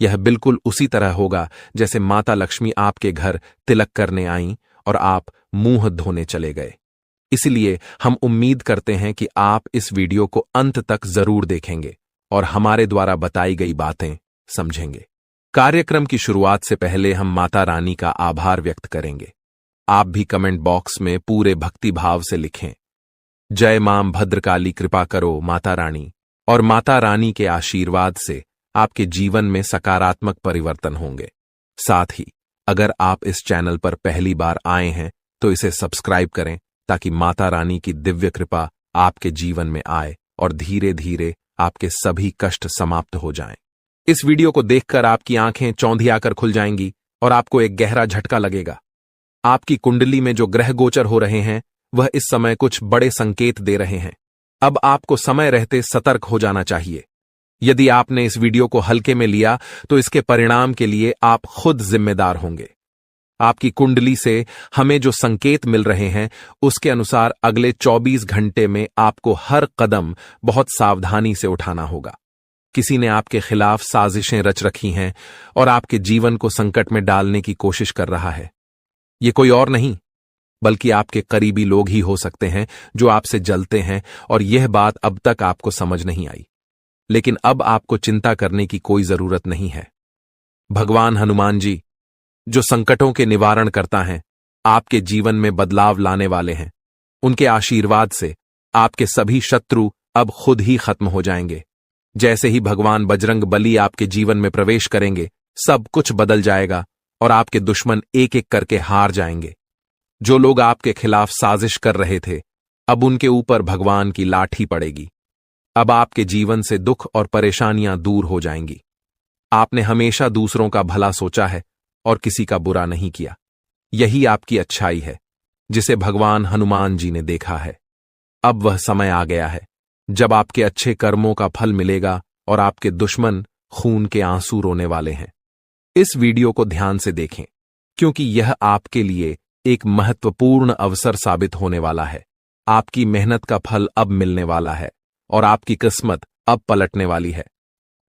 यह बिल्कुल उसी तरह होगा जैसे माता लक्ष्मी आपके घर तिलक करने आईं और आप मुंह धोने चले गए। इसलिए हम उम्मीद करते हैं कि आप इस वीडियो को अंत तक जरूर देखेंगे और हमारे द्वारा बताई गई बातें समझेंगे। कार्यक्रम की शुरुआत से पहले हम माता रानी का आभार व्यक्त करेंगे। आप भी कमेंट बॉक्स में पूरे भक्ति भाव से लिखें, जय मां भद्रकाली कृपा करो माता रानी, और माता रानी के आशीर्वाद से आपके जीवन में सकारात्मक परिवर्तन होंगे। साथ ही अगर आप इस चैनल पर पहली बार आए हैं तो इसे सब्सक्राइब करें ताकि माता रानी की दिव्य कृपा आपके जीवन में आए और धीरे धीरे आपके सभी कष्ट समाप्त हो जाएं। इस वीडियो को देखकर आपकी आंखें चौंधी आकर खुल जाएंगी और आपको एक गहरा झटका लगेगा। आपकी कुंडली में जो ग्रह गोचर हो रहे हैं वह इस समय कुछ बड़े संकेत दे रहे हैं। अब आपको समय रहते सतर्क हो जाना चाहिए। यदि आपने इस वीडियो को हल्के में लिया तो इसके परिणाम के लिए आप खुद जिम्मेदार होंगे। आपकी कुंडली से हमें जो संकेत मिल रहे हैं उसके अनुसार अगले 24 घंटे में आपको हर कदम बहुत सावधानी से उठाना होगा। किसी ने आपके खिलाफ साजिशें रच रखी हैं और आपके जीवन को संकट में डालने की कोशिश कर रहा है। ये कोई और नहीं बल्कि आपके करीबी लोग ही हो सकते हैं जो आपसे जलते हैं और यह बात अब तक आपको समझ नहीं आई। लेकिन अब आपको चिंता करने की कोई जरूरत नहीं है। भगवान हनुमान जी, जो संकटों के निवारण करता है, आपके जीवन में बदलाव लाने वाले हैं। उनके आशीर्वाद से आपके सभी शत्रु अब खुद ही खत्म हो जाएंगे। जैसे ही भगवान बजरंग बली आपके जीवन में प्रवेश करेंगे, सब कुछ बदल जाएगा और आपके दुश्मन एक एक करके हार जाएंगे। जो लोग आपके खिलाफ साजिश कर रहे थे, अब उनके ऊपर भगवान की लाठी पड़ेगी। अब आपके जीवन से दुख और परेशानियां दूर हो जाएंगी। आपने हमेशा दूसरों का भला सोचा है और किसी का बुरा नहीं किया। यही आपकी अच्छाई है जिसे भगवान हनुमान जी ने देखा है। अब वह समय आ गया है जब आपके अच्छे कर्मों का फल मिलेगा और आपके दुश्मन खून के आंसू रोने वाले हैं। इस वीडियो को ध्यान से देखें क्योंकि यह आपके लिए एक महत्वपूर्ण अवसर साबित होने वाला है। आपकी मेहनत का फल अब मिलने वाला है और आपकी किस्मत अब पलटने वाली है।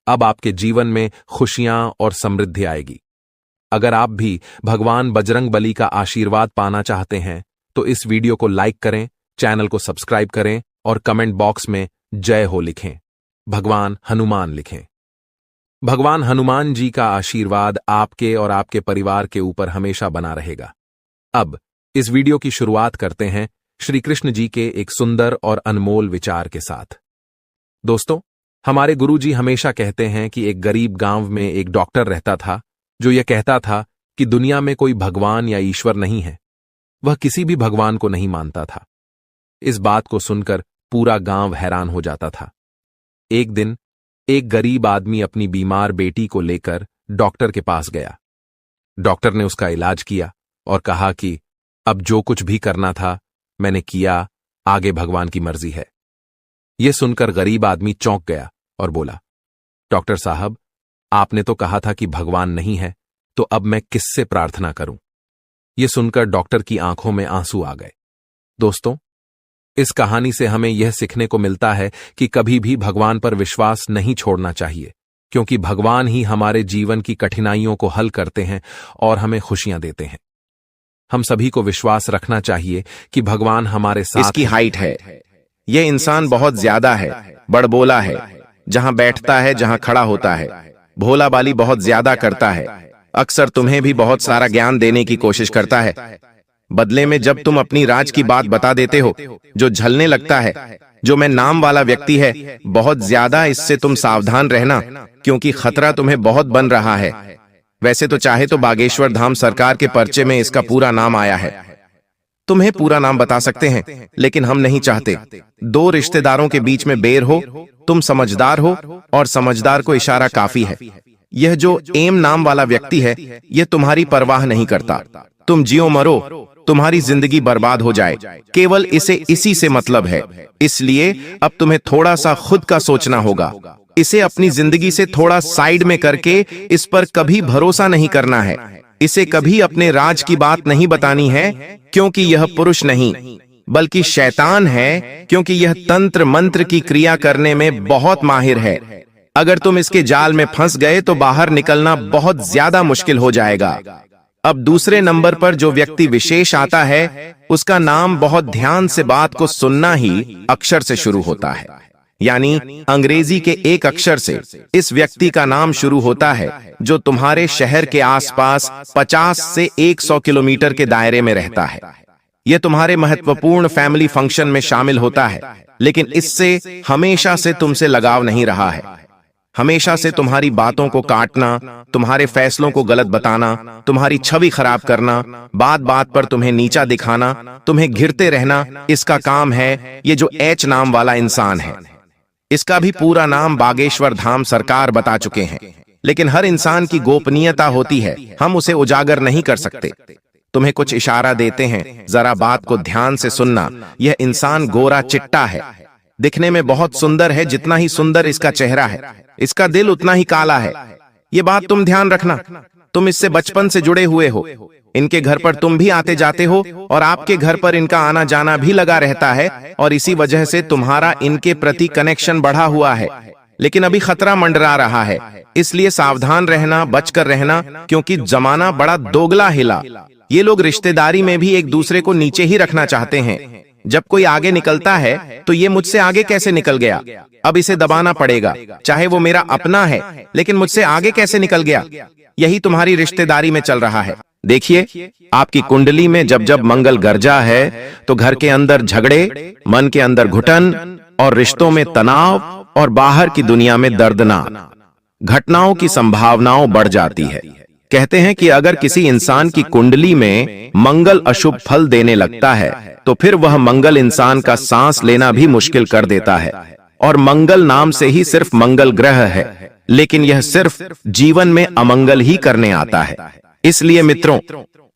अब आपके जीवन में खुशियां और समृद्धि आएगी। अगर आप भी भगवान बजरंग बली का आशीर्वाद पाना चाहते हैं तो इस वीडियो को लाइक करें, चैनल को सब्सक्राइब करें और कमेंट बॉक्स में जय हो लिखें, भगवान हनुमान लिखें। भगवान हनुमान जी का आशीर्वाद आपके और आपके परिवार के ऊपर हमेशा बना रहेगा। अब इस वीडियो की शुरुआत करते हैं श्री कृष्ण जी के एक सुंदर और अनमोल विचार के साथ। दोस्तों, हमारे गुरुजी हमेशा कहते हैं कि एक गरीब गांव में एक डॉक्टर रहता था जो यह कहता था कि दुनिया में कोई भगवान या ईश्वर नहीं है। वह किसी भी भगवान को नहीं मानता था। इस बात को सुनकर पूरा गांव हैरान हो जाता था। एक दिन एक गरीब आदमी अपनी बीमार बेटी को लेकर डॉक्टर के पास गया। डॉक्टर ने उसका इलाज किया और कहा कि अब जो कुछ भी करना था मैंने किया, आगे भगवान की मर्जी है। यह सुनकर गरीब आदमी चौंक गया और बोला, डॉक्टर साहब, आपने तो कहा था कि भगवान नहीं है, तो अब मैं किससे प्रार्थना करूं? यह सुनकर डॉक्टर की आंखों में आंसू आ गए। दोस्तों, इस कहानी से हमें यह सीखने को मिलता है कि कभी भी भगवान पर विश्वास नहीं छोड़ना चाहिए, क्योंकि भगवान ही हमारे जीवन की कठिनाइयों को हल करते हैं और हमें खुशियां देते हैं। हम सभी को विश्वास रखना चाहिए कि भगवान हमारे साथ इसकी हाइट है, यह इंसान बहुत ज्यादा है, बड़बोला है, जहां बैठता है जहां खड़ा होता है, भोला बाली बहुत ज्यादा करता है, अक्सर तुम्हें भी बहुत सारा ज्ञान देने की कोशिश करता है। बदले में जब तुम अपनी राज की बात बता देते हो, जो झलने लगता है, जो मैं नाम वाला व्यक्ति है, बहुत ज्यादा, इससे तुम सावधान रहना, क्योंकि खतरा तुम्हें बहुत बन रहा है। वैसे तो चाहे तो बागेश्वर धाम सरकार के पर्चे में इसका पूरा नाम आया है। तुम्हें पूरा नाम बता सकते हैं, लेकिन हम नहीं चाहते। दो रिश्तेदारों के बीच में बेर हो, तुम समझदार हो और समझदार को इशारा काफी है। यह जो एम नाम वाला व्यक्ति है, यह तुम्हारी परवाह नहीं करता। तुम जियो मरो, तुम्हारी जिंदगी बर्बाद हो जाए, केवल इसे इसी से मतलब है। इसलिए अब तुम्हें थोड़ा सा खुद का सोचना होगा। इसे अपनी जिंदगी से थोड़ा साइड में करके इस पर कभी भरोसा नहीं करना है। इसे कभी अपने राज की बात नहीं बतानी है, क्योंकि यह पुरुष नहीं बल्कि शैतान है, क्योंकि यह तंत्र मंत्र की क्रिया करने में बहुत माहिर है। अगर तुम इसके जाल में फंस गए तो बाहर निकलना बहुत ज्यादा मुश्किल हो जाएगा। अब दूसरे नंबर पर जो व्यक्ति विशेष आता है, उसका नाम बहुत ध्यान से बात को सुनना ही अक्षर से शुरू होता है, यानी अंग्रेजी के एक अक्षर से इस व्यक्ति का नाम शुरू होता है, जो तुम्हारे शहर के आसपास 50 से 100 किलोमीटर के दायरे में रहता है। यह तुम्हारे महत्वपूर्ण फैमिली फंक्शन में शामिल होता है, लेकिन इससे हमेशा से तुमसे लगाव नहीं रहा है। हमेशा से तुम्हारी बातों को काटना, तुम्हारे फैसलों को गलत बताना, तुम्हारी छवि खराब करना, बात बात पर तुम्हें नीचा दिखाना, तुम्हें घिरते रहना, इसका काम है। ये जो एच नाम वाला इंसान है, इसका भी पूरा नाम बागेश्वर धाम सरकार बता चुके हैं, लेकिन हर इंसान की गोपनीयता होती है, हम उसे उजागर नहीं कर सकते। तुम्हें कुछ इशारा देते हैं, जरा बात को ध्यान से सुनना। यह इंसान गोरा चिट्टा है, दिखने में बहुत सुंदर है, जितना ही सुंदर इसका चेहरा है, इसका दिल उतना ही काला है। ये बात तुम ध्यान रखना। तुम इससे बचपन से जुड़े हुए हो, इनके घर पर तुम भी आते जाते हो और आपके घर पर इनका आना जाना भी लगा रहता है, और इसी वजह से तुम्हारा इनके प्रति कनेक्शन बढ़ा हुआ है। लेकिन अभी खतरा मंडरा रहा है, इसलिए सावधान रहना, बचकर रहना, क्योंकि जमाना बड़ा दोगला हिला। ये लोग रिश्तेदारी में भी एक दूसरे को नीचे ही रखना चाहते हैं। जब कोई आगे निकलता है तो ये मुझसे आगे कैसे निकल गया, अब इसे दबाना पड़ेगा, चाहे वो मेरा अपना है, लेकिन मुझसे आगे कैसे निकल गया। यही तुम्हारी रिश्तेदारी में चल रहा है। देखिए, आपकी कुंडली में जब जब मंगल गर्जा है तो घर के अंदर झगड़े, मन के अंदर घुटन और रिश्तों में तनाव और बाहर की दुनिया में दर्दनाक घटनाओं की संभावनाओं बढ़ जाती है। कहते हैं कि अगर किसी इंसान की कुंडली में मंगल अशुभ फल देने लगता है तो फिर वह मंगल इंसान का सांस लेना भी मुश्किल कर देता है। और मंगल नाम से ही सिर्फ मंगल ग्रह है, लेकिन यह सिर्फ जीवन में अमंगल ही करने आता है। इसलिए मित्रों,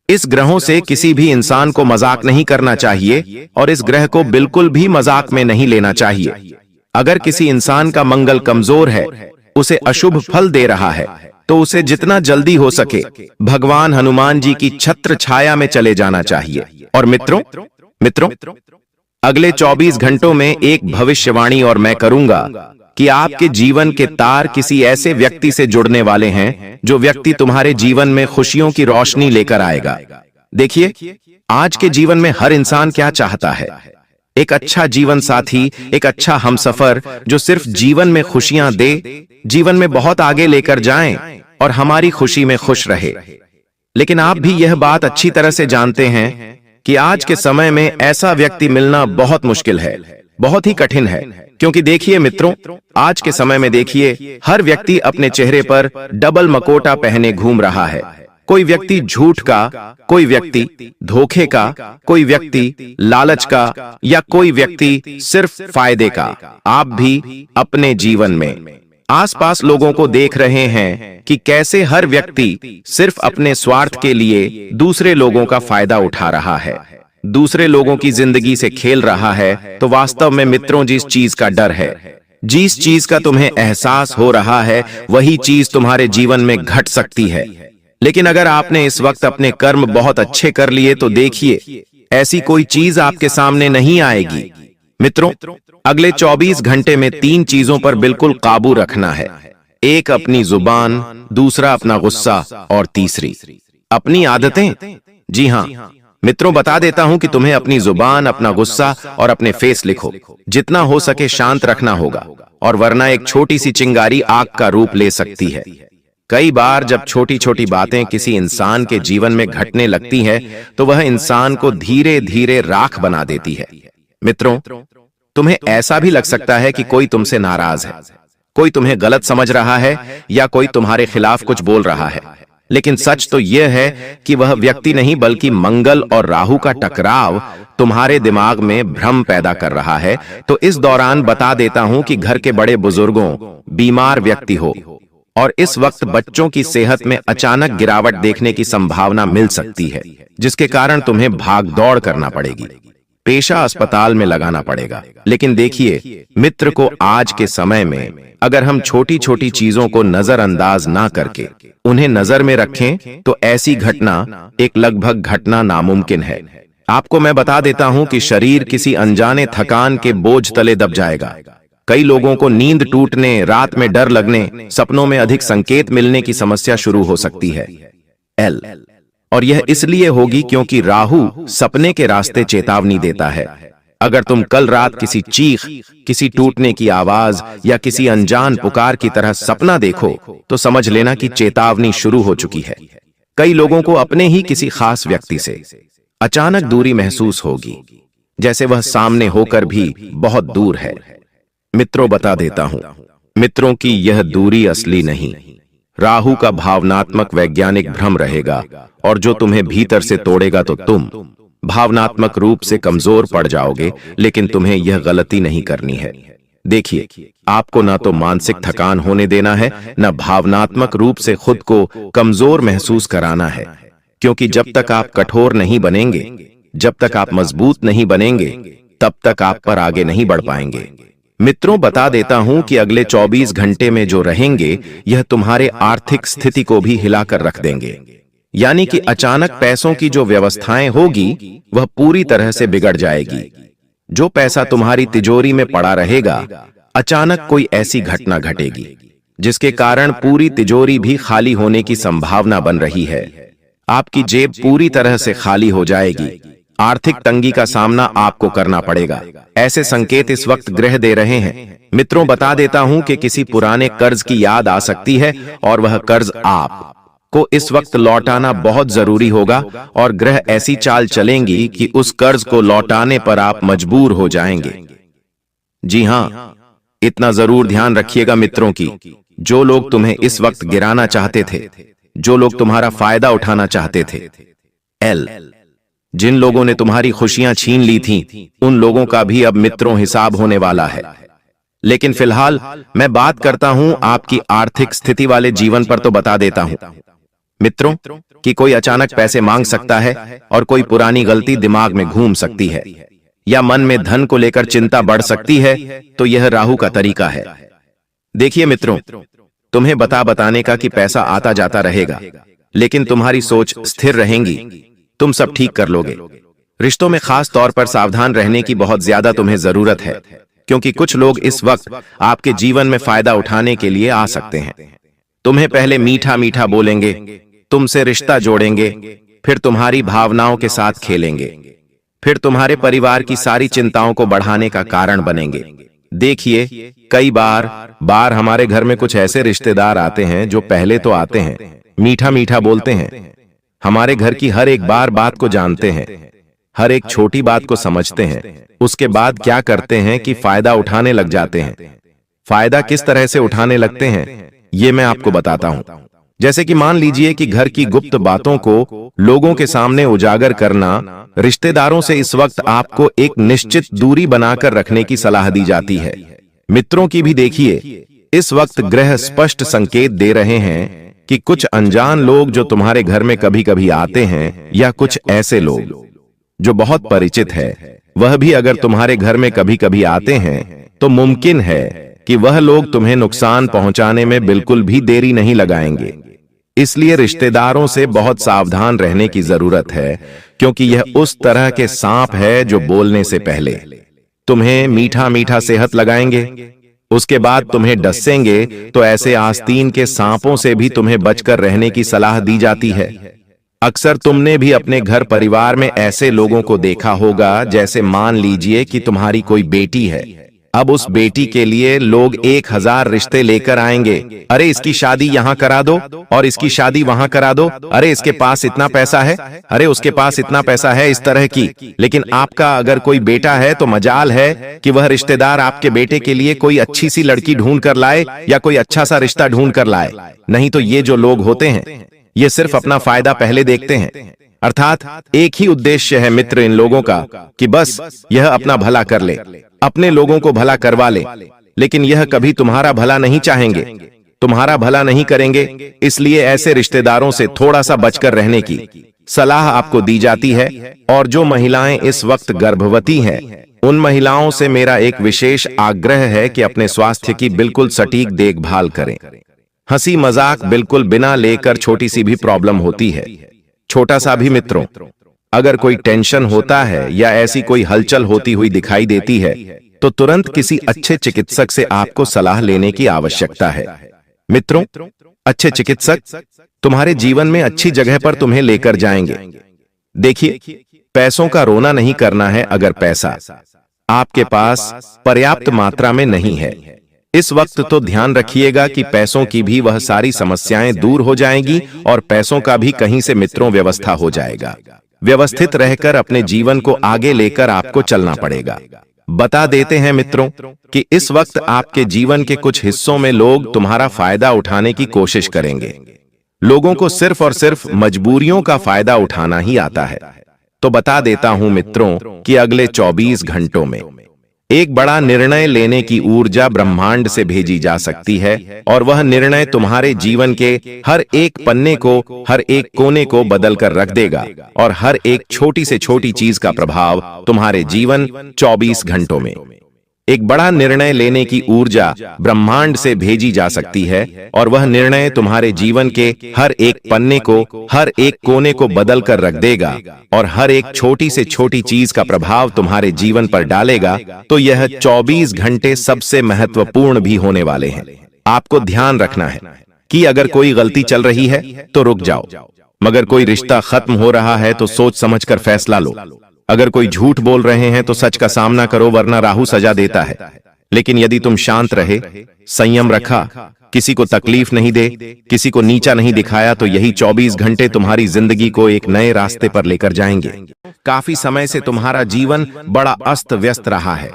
इस ग्रहों से किसी भी इंसान को मजाक नहीं करना चाहिए और इस ग्रह को बिल्कुल भी मजाक में नहीं लेना चाहिए। अगर किसी इंसान का मंगल कमजोर है, उसे अशुभ फल दे रहा है, तो उसे जितना जल्दी हो सके भगवान हनुमान जी की छत्र छाया में चले जाना चाहिए। और मित्रों, अगले 24 घंटों में एक भविष्यवाणी और मैं करूंगा कि आपके जीवन के तार किसी ऐसे व्यक्ति से जुड़ने वाले हैं, जो व्यक्ति तुम्हारे जीवन में खुशियों की रोशनी लेकर आएगा। देखिए, आज के जीवन में हर इंसान क्या चाहता है? एक अच्छा जीवन साथी, एक अच्छा हमसफर जो सिर्फ जीवन में खुशियां दे, जीवन में बहुत आगे लेकर जाएं और हमारी खुशी में खुश रहे। लेकिन आप भी यह बात अच्छी तरह से जानते हैं कि आज के समय में ऐसा व्यक्ति मिलना बहुत मुश्किल है, बहुत ही कठिन है। क्योंकि देखिए मित्रों, आज के समय में देखिए, हर व्यक्ति अपने चेहरे पर डबल मकोटा पहने घूम रहा है। कोई व्यक्ति झूठ का, कोई व्यक्ति धोखे का, कोई व्यक्ति लालच का, या कोई व्यक्ति सिर्फ फायदे का। आप भी अपने जीवन में आसपास लोगों को देख रहे हैं कि कैसे हर व्यक्ति सिर्फ अपने स्वार्थ के लिए दूसरे लोगों का फायदा उठा रहा है, दूसरे लोगों की जिंदगी से खेल रहा है। तो वास्तव में मित्रों, जिस चीज का डर है, जिस चीज का तुम्हें एहसास हो रहा है, वही चीज तुम्हारे जीवन में घट सकती है। लेकिन अगर आपने इस वक्त अपने कर्म बहुत अच्छे कर लिए तो देखिए, ऐसी कोई चीज आपके सामने नहीं आएगी। मित्रों, अगले 24 घंटे में 3 चीजों पर बिल्कुल काबू रखना है। एक अपनी जुबान, दूसरा अपना गुस्सा और तीसरी अपनी आदतें। जी हां मित्रों, बता देता हूं कि तुम्हें अपनी जुबान, अपना गुस्सा और अपने फेस लिखो। जितना हो सके शांत रखना होगा, और वरना एक छोटी सी चिंगारी आग का रूप ले सकती है। कई बार जब छोटी छोटी बातें किसी इंसान के जीवन में घटने लगती हैं, तो वह इंसान को धीरे धीरे राख बना देती है। मित्रों, तुम्हें ऐसा भी लग सकता है कि कोई तुमसे नाराज है, कोई तुम्हें गलत समझ रहा है, या कोई तुम्हारे खिलाफ कुछ बोल रहा है। लेकिन सच तो यह है कि वह व्यक्ति नहीं, बल्कि मंगल और राहु का टकराव तुम्हारे दिमाग में भ्रम पैदा कर रहा है। तो इस दौरान बता देता हूं कि घर के बड़े बुजुर्गों, बीमार व्यक्ति हो, और इस वक्त बच्चों की सेहत में अचानक गिरावट देखने की संभावना मिल सकती है, जिसके कारण तुम्हें भाग दौड़ करना पड़ेगी, पेशा अस्पताल में लगाना पड़ेगा। लेकिन देखिए मित्र को, आज के समय में अगर हम छोटी छोटी चीजों को नजरअंदाज ना करके उन्हें नजर में रखें, तो ऐसी घटना, एक लगभग घटना नामुमकिन है। आपको मैं बता देता हूं कि शरीर किसी अनजाने थकान के बोझ तले दब जाएगा। कई लोगों को नींद टूटने, रात में डर लगने, सपनों में अधिक संकेत मिलने की समस्या शुरू हो सकती है। और यह इसलिए होगी क्योंकि राहु सपने के रास्ते चेतावनी देता है। अगर तुम कल रात किसी चीख, किसी टूटने की आवाज या किसी अनजान पुकार की तरह सपना देखो, तो समझ लेना कि चेतावनी शुरू हो चुकी है। कई लोगों को अपने ही किसी खास व्यक्ति से अचानक दूरी महसूस होगी, जैसे वह सामने होकर भी बहुत दूर है। मित्रों, बता देता हूं, मित्रों की यह दूरी असली नहीं, राहु का भावनात्मक वैज्ञानिक भ्रम रहेगा, और जो तुम्हें भीतर से तोड़ेगा तो तुम भावनात्मक रूप से कमजोर पड़ जाओगे। लेकिन तुम्हें यह गलती नहीं करनी है। देखिए, आपको ना तो मानसिक थकान होने देना है, न भावनात्मक रूप से खुद को कमजोर महसूस कराना है, क्योंकि जब तक आप कठोर नहीं बनेंगे, जब तक आप मजबूत नहीं बनेंगे, तब तक आप पर आगे नहीं बढ़ पाएंगे। मित्रों, बता देता हूं कि अगले 24 घंटे में जो रहेंगे, यह तुम्हारे आर्थिक स्थिति को भी हिलाकर रख देंगे। यानी कि अचानक पैसों की जो व्यवस्थाएं होगी, वह पूरी तरह से बिगड़ जाएगी। जो पैसा तुम्हारी तिजोरी में पड़ा रहेगा, अचानक कोई ऐसी घटना घटेगी जिसके कारण पूरी तिजोरी भी खाली होने की संभावना बन रही है। आपकी जेब पूरी तरह से खाली हो जाएगी। आर्थिक तंगी का सामना आपको करना पड़ेगा। ऐसे संकेत इस वक्त ग्रह दे रहे हैं। मित्रों, बता देता हूं कि किसी पुराने कर्ज की याद आ सकती है, और वह कर्ज आप को इस वक्त लौटाना बहुत जरूरी होगा, और ग्रह ऐसी चाल चलेंगी कि उस कर्ज को लौटाने पर आप मजबूर हो जाएंगे। जी हां, इतना जरूर ध्यान रखिएगा मित्रों की, जो लोग तुम्हें इस वक्त गिराना चाहते थे, जो लोग तुम्हारा फायदा उठाना चाहते थे, जिन लोगों ने तुम्हारी खुशियां छीन ली थीं, उन लोगों का भी अब मित्रों हिसाब होने वाला है। लेकिन फिलहाल मैं बात करता हूं आपकी आर्थिक स्थिति वाले जीवन पर, तो बता देता हूं मित्रों कि कोई अचानक पैसे मांग सकता है, और कोई पुरानी गलती दिमाग में घूम सकती है, या मन में धन को लेकर चिंता बढ़ सकती है। तो यह राहु का तरीका है। देखिए मित्रों, तुम्हें बताने का कि पैसा आता जाता रहेगा, लेकिन तुम्हारी सोच स्थिर रहेगी, तुम सब ठीक कर लोगे। रिश्तों में खास तौर पर सावधान रहने की बहुत ज्यादा तुम्हें जरूरत है, क्योंकि कुछ लोग इस वक्त आपके जीवन में फायदा उठाने के लिए आ सकते हैं। तुम्हें पहले मीठा मीठा बोलेंगे, तुमसे रिश्ता जोड़ेंगे, फिर तुम्हारी भावनाओं के साथ खेलेंगे, फिर तुम्हारे परिवार की सारी चिंताओं को बढ़ाने का कारण बनेंगे। देखिए, कई बार हमारे घर में कुछ ऐसे रिश्तेदार आते हैं जो पहले तो आते हैं, मीठा मीठा बोलते हैं, हमारे घर की हर एक बात को जानते हैं, हर एक छोटी बात को समझते हैं। उसके बाद क्या करते हैं कि फायदा उठाने लग जाते हैं। फायदा किस तरह से उठाने लगते हैं, ये मैं आपको बताता हूं। जैसे कि मान लीजिए कि घर की गुप्त बातों को लोगों के सामने उजागर करना। रिश्तेदारों से इस वक्त आपको एक निश्चित दूरी बनाकर रखने की सलाह दी जाती है। मित्रों की भी देखिए, इस वक्त ग्रह स्पष्ट संकेत दे रहे हैं कि कुछ अनजान लोग जो तुम्हारे घर में कभी कभी आते हैं, या कुछ ऐसे लोग जो बहुत परिचित है, वह भी अगर तुम्हारे घर में कभी कभी आते हैं, तो मुमकिन है कि वह लोग तुम्हें नुकसान पहुंचाने में बिल्कुल भी देरी नहीं लगाएंगे। इसलिए रिश्तेदारों से बहुत सावधान रहने की जरूरत है, क्योंकि यह उस तरह के सांप है जो बोलने से पहले तुम्हें मीठा मीठा सेहत लगाएंगे, उसके बाद तुम्हें डसेंगे। तो ऐसे आस्तीन के सांपों से भी तुम्हें बचकर रहने की सलाह दी जाती है। अक्सर तुमने भी अपने घर परिवार में ऐसे लोगों को देखा होगा, जैसे मान लीजिए कि तुम्हारी कोई बेटी है। अब उस बेटी के लिए लोग 1000 रिश्ते लेकर आएंगे। अरे इसकी शादी यहाँ करा दो और इसकी शादी वहां करा दो। अरे इसके पास इतना पैसा है, अरे उसके पास इतना पैसा है, इस तरह की। लेकिन आपका अगर कोई बेटा है तो मजाल है कि वह रिश्तेदार आपके बेटे के लिए कोई अच्छी सी लड़की ढूंढ कर लाए या कोई अच्छा सा रिश्ता ढूंढ कर लाए। नहीं तो ये जो लोग होते हैं ये सिर्फ अपना फायदा पहले देखते हैं, अर्थात एक ही उद्देश्य है मित्र इन लोगों का कि बस यह अपना भला कर ले, अपने लोगों को भला करवा ले। लेकिन यह कभी तुम्हारा भला नहीं चाहेंगे, तुम्हारा भला नहीं करेंगे। इसलिए ऐसे रिश्तेदारों से थोड़ा सा बचकर रहने की सलाह आपको दी जाती है। और जो महिलाएं इस वक्त गर्भवती हैं, उन महिलाओं से मेरा एक विशेष आग्रह है कि अपने स्वास्थ्य की बिल्कुल सटीक देखभाल करें। हंसी मजाक बिल्कुल बिना लेकर छोटी सी भी प्रॉब्लम होती है, छोटा सा भी मित्रों, अगर कोई टेंशन होता है या ऐसी कोई हलचल होती हुई दिखाई देती है तो तुरंत किसी अच्छे चिकित्सक से आपको सलाह लेने की आवश्यकता है। मित्रों, अच्छे चिकित्सक तुम्हारे जीवन में अच्छी जगह पर तुम्हें लेकर जाएंगे। देखिए, पैसों का रोना नहीं करना है अगर पैसा आपके पास पर्याप्त मात्रा में नहीं है। इस वक्त तो ध्यान रखिएगा कि पैसों की भी वह सारी समस्याएं दूर हो जाएंगी और पैसों का भी कहीं से मित्रों व्यवस्था हो जाएगा। व्यवस्थित रहकर अपने जीवन को आगे लेकर आपको चलना पड़ेगा। बता देते हैं मित्रों कि इस वक्त आपके जीवन के कुछ हिस्सों में लोग तुम्हारा फायदा उठाने की कोशिश करेंगे। लोगों को सिर्फ और सिर्फ मजबूरियों का फायदा उठाना ही आता है। तो बता देता हूं मित्रों कि अगले 24 घंटों में एक बड़ा निर्णय लेने की ऊर्जा ब्रह्मांड से भेजी जा सकती है, और वह निर्णय तुम्हारे जीवन के हर एक पन्ने को, हर एक कोने को बदल कर रख देगा, और हर एक छोटी से छोटी चीज का प्रभाव तुम्हारे जीवन 24 घंटों में। एक बड़ा निर्णय लेने की ऊर्जा ब्रह्मांड से भेजी जा सकती है, और वह निर्णय तुम्हारे जीवन के हर एक पन्ने को, हर एक कोने को बदल कर रख देगा, और हर एक छोटी से छोटी चीज का प्रभाव तुम्हारे जीवन पर डालेगा। तो यह 24 घंटे सबसे महत्वपूर्ण भी होने वाले हैं। आपको ध्यान रखना है कि अगर कोई गलती चल रही है तो रुक जाओ, मगर कोई रिश्ता खत्म हो रहा है तो सोच समझकर फैसला लो। अगर कोई झूठ बोल रहे हैं तो सच का सामना करो, वरना राहु सजा देता है। लेकिन यदि तुम शांत रहे, संयम रखा, किसी को तकलीफ नहीं दे, किसी को नीचा नहीं दिखाया, तो यही 24 घंटे तुम्हारी जिंदगी को एक नए रास्ते पर लेकर जाएंगे। काफी समय से तुम्हारा जीवन बड़ा अस्त व्यस्त रहा है।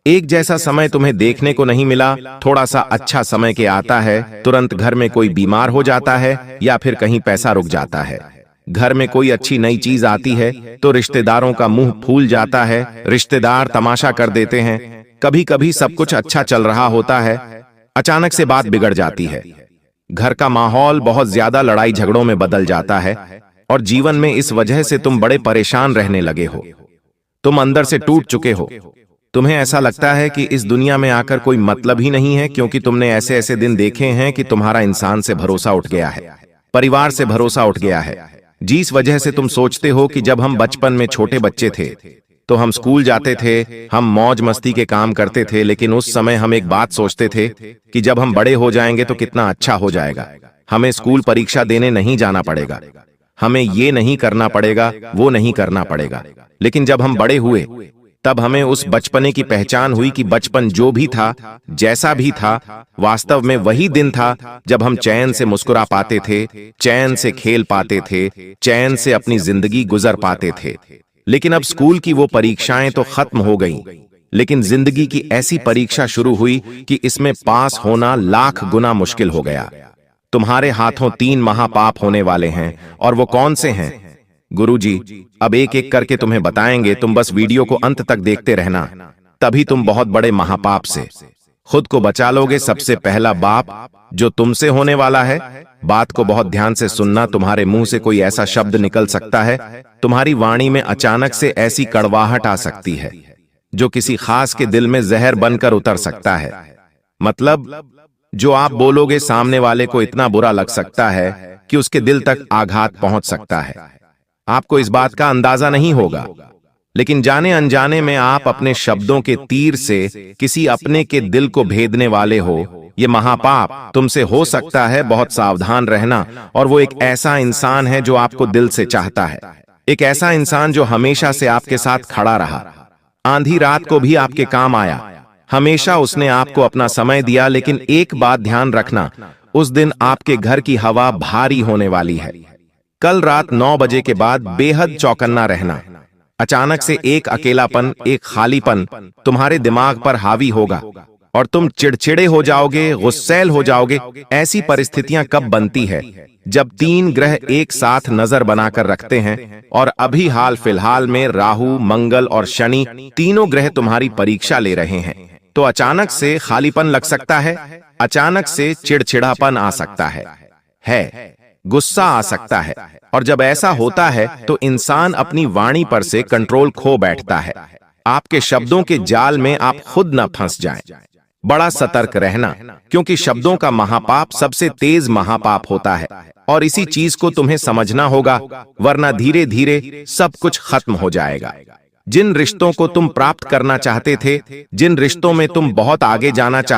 एक जैसा समय तुम्हें देखने को नहीं मिला। थोड़ा सा अच्छा समय के आता है, तुरंत घर में कोई बीमार हो जाता है या फिर कहीं पैसा रुक जाता है। घर में कोई अच्छी नई चीज आती है तो रिश्तेदारों का मुंह फूल जाता है, रिश्तेदार तमाशा कर देते हैं। कभी कभी सब कुछ अच्छा चल रहा होता है, अचानक से बात बिगड़ जाती है। घर का माहौल बहुत ज्यादा लड़ाई झगड़ों में बदल जाता है, और जीवन में इस वजह से तुम बड़े परेशान रहने लगे हो। तुम अंदर से टूट चुके हो। तुम्हें ऐसा लगता है कि इस दुनिया में आकर कोई मतलब ही नहीं है, क्योंकि तुमने ऐसे ऐसे दिन देखे हैं कि तुम्हारा इंसान से भरोसा उठ गया है, परिवार से भरोसा उठ गया है। जिस वजह से तुम सोचते हो कि जब हम बचपन में छोटे बच्चे थे तो हम स्कूल जाते थे, हम मौज मस्ती के काम करते थे, लेकिन उस समय हम एक बात सोचते थे कि जब हम बड़े हो जाएंगे तो कितना अच्छा हो जाएगा। हमें स्कूल परीक्षा देने नहीं जाना पड़ेगा, हमें ये नहीं करना पड़ेगा, वो नहीं करना पड़ेगा। लेकिन जब हम बड़े हुए तब हमें उस बचपने की पहचान हुई कि बचपन जो भी था, जैसा भी था, वास्तव में वही दिन था जब हम चैन से मुस्कुरा पाते थे, चैन से खेल पाते थे, चैन से अपनी जिंदगी गुजर पाते थे। लेकिन अब स्कूल की वो परीक्षाएं तो खत्म हो गईं, लेकिन जिंदगी की ऐसी परीक्षा शुरू हुई कि इसमें पास होना लाख गुना मुश्किल हो गया। तुम्हारे हाथों 3 महापाप होने वाले हैं, और वो कौन से हैं? गुरुजी अब एक एक करके तुम्हें बताएंगे, तुम बस वीडियो को अंत तक देखते रहना, तभी तुम बहुत बड़े महापाप से खुद को बचा लोगे। सबसे पहला पाप जो तुमसे होने वाला है, बात को बहुत ध्यान से सुनना। तुम्हारे मुंह से कोई ऐसा शब्द निकल सकता है, तुम्हारी वाणी में अचानक से ऐसी कड़वाहट आ सकती है जो किसी खास के दिल में जहर बनकर उतर सकता है। मतलब जो आप बोलोगे सामने वाले को इतना बुरा लग सकता है कि उसके दिल तक आघात पहुंच सकता है। आपको इस बात का अंदाजा नहीं होगा, लेकिन जाने अनजाने में आप अपने शब्दों के तीर से किसी अपने के दिल को भेदने वाले हो। ये महापाप तुमसे हो सकता है। बहुत सावधान रहना। और वो एक ऐसा इंसान है जो आपको दिल से चाहता है, एक ऐसा इंसान जो हमेशा से आपके साथ खड़ा रहा, आंधी रात को भी आपके काम आया। हमेशा उसने आपको अपना समय दिया। लेकिन एक बात ध्यान रखना, उस दिन आपके घर की हवा भारी होने वाली है। कल रात 9 बजे के बाद बेहद चौकन्ना रहना। अचानक से एक अकेलापन, एक खालीपन तुम्हारे दिमाग पर हावी होगा और तुम चिड़चिड़े हो जाओगे, गुस्सैल हो जाओगे। ऐसी परिस्थितियां कब बनती है? जब 3 ग्रह एक साथ नजर बनाकर रखते हैं और अभी हाल फिलहाल में राहु, मंगल और शनि तीनों ग्रह तुम्हारी परीक्षा ले रहे हैं। तो अचानक से खालीपन लग सकता है, अचानक से चिड़चिड़ापन आ सकता है, गुस्सा आ सकता है। और जब ऐसा होता है तो इंसान अपनी वाणी पर से कंट्रोल खो बैठता है। आपके शब्दों के जाल में आप खुद न फंस जाएं। बड़ा सतर्क रहना, क्योंकि शब्दों का महापाप सबसे तेज महापाप होता है। और इसी चीज को तुम्हें समझना होगा, वरना धीरे धीरे सब कुछ खत्म हो जाएगा। जिन रिश्तों को तुम प्राप्त करना चाहते थे, जिन रिश्तों में तुम बहुत आगे जाना चाहते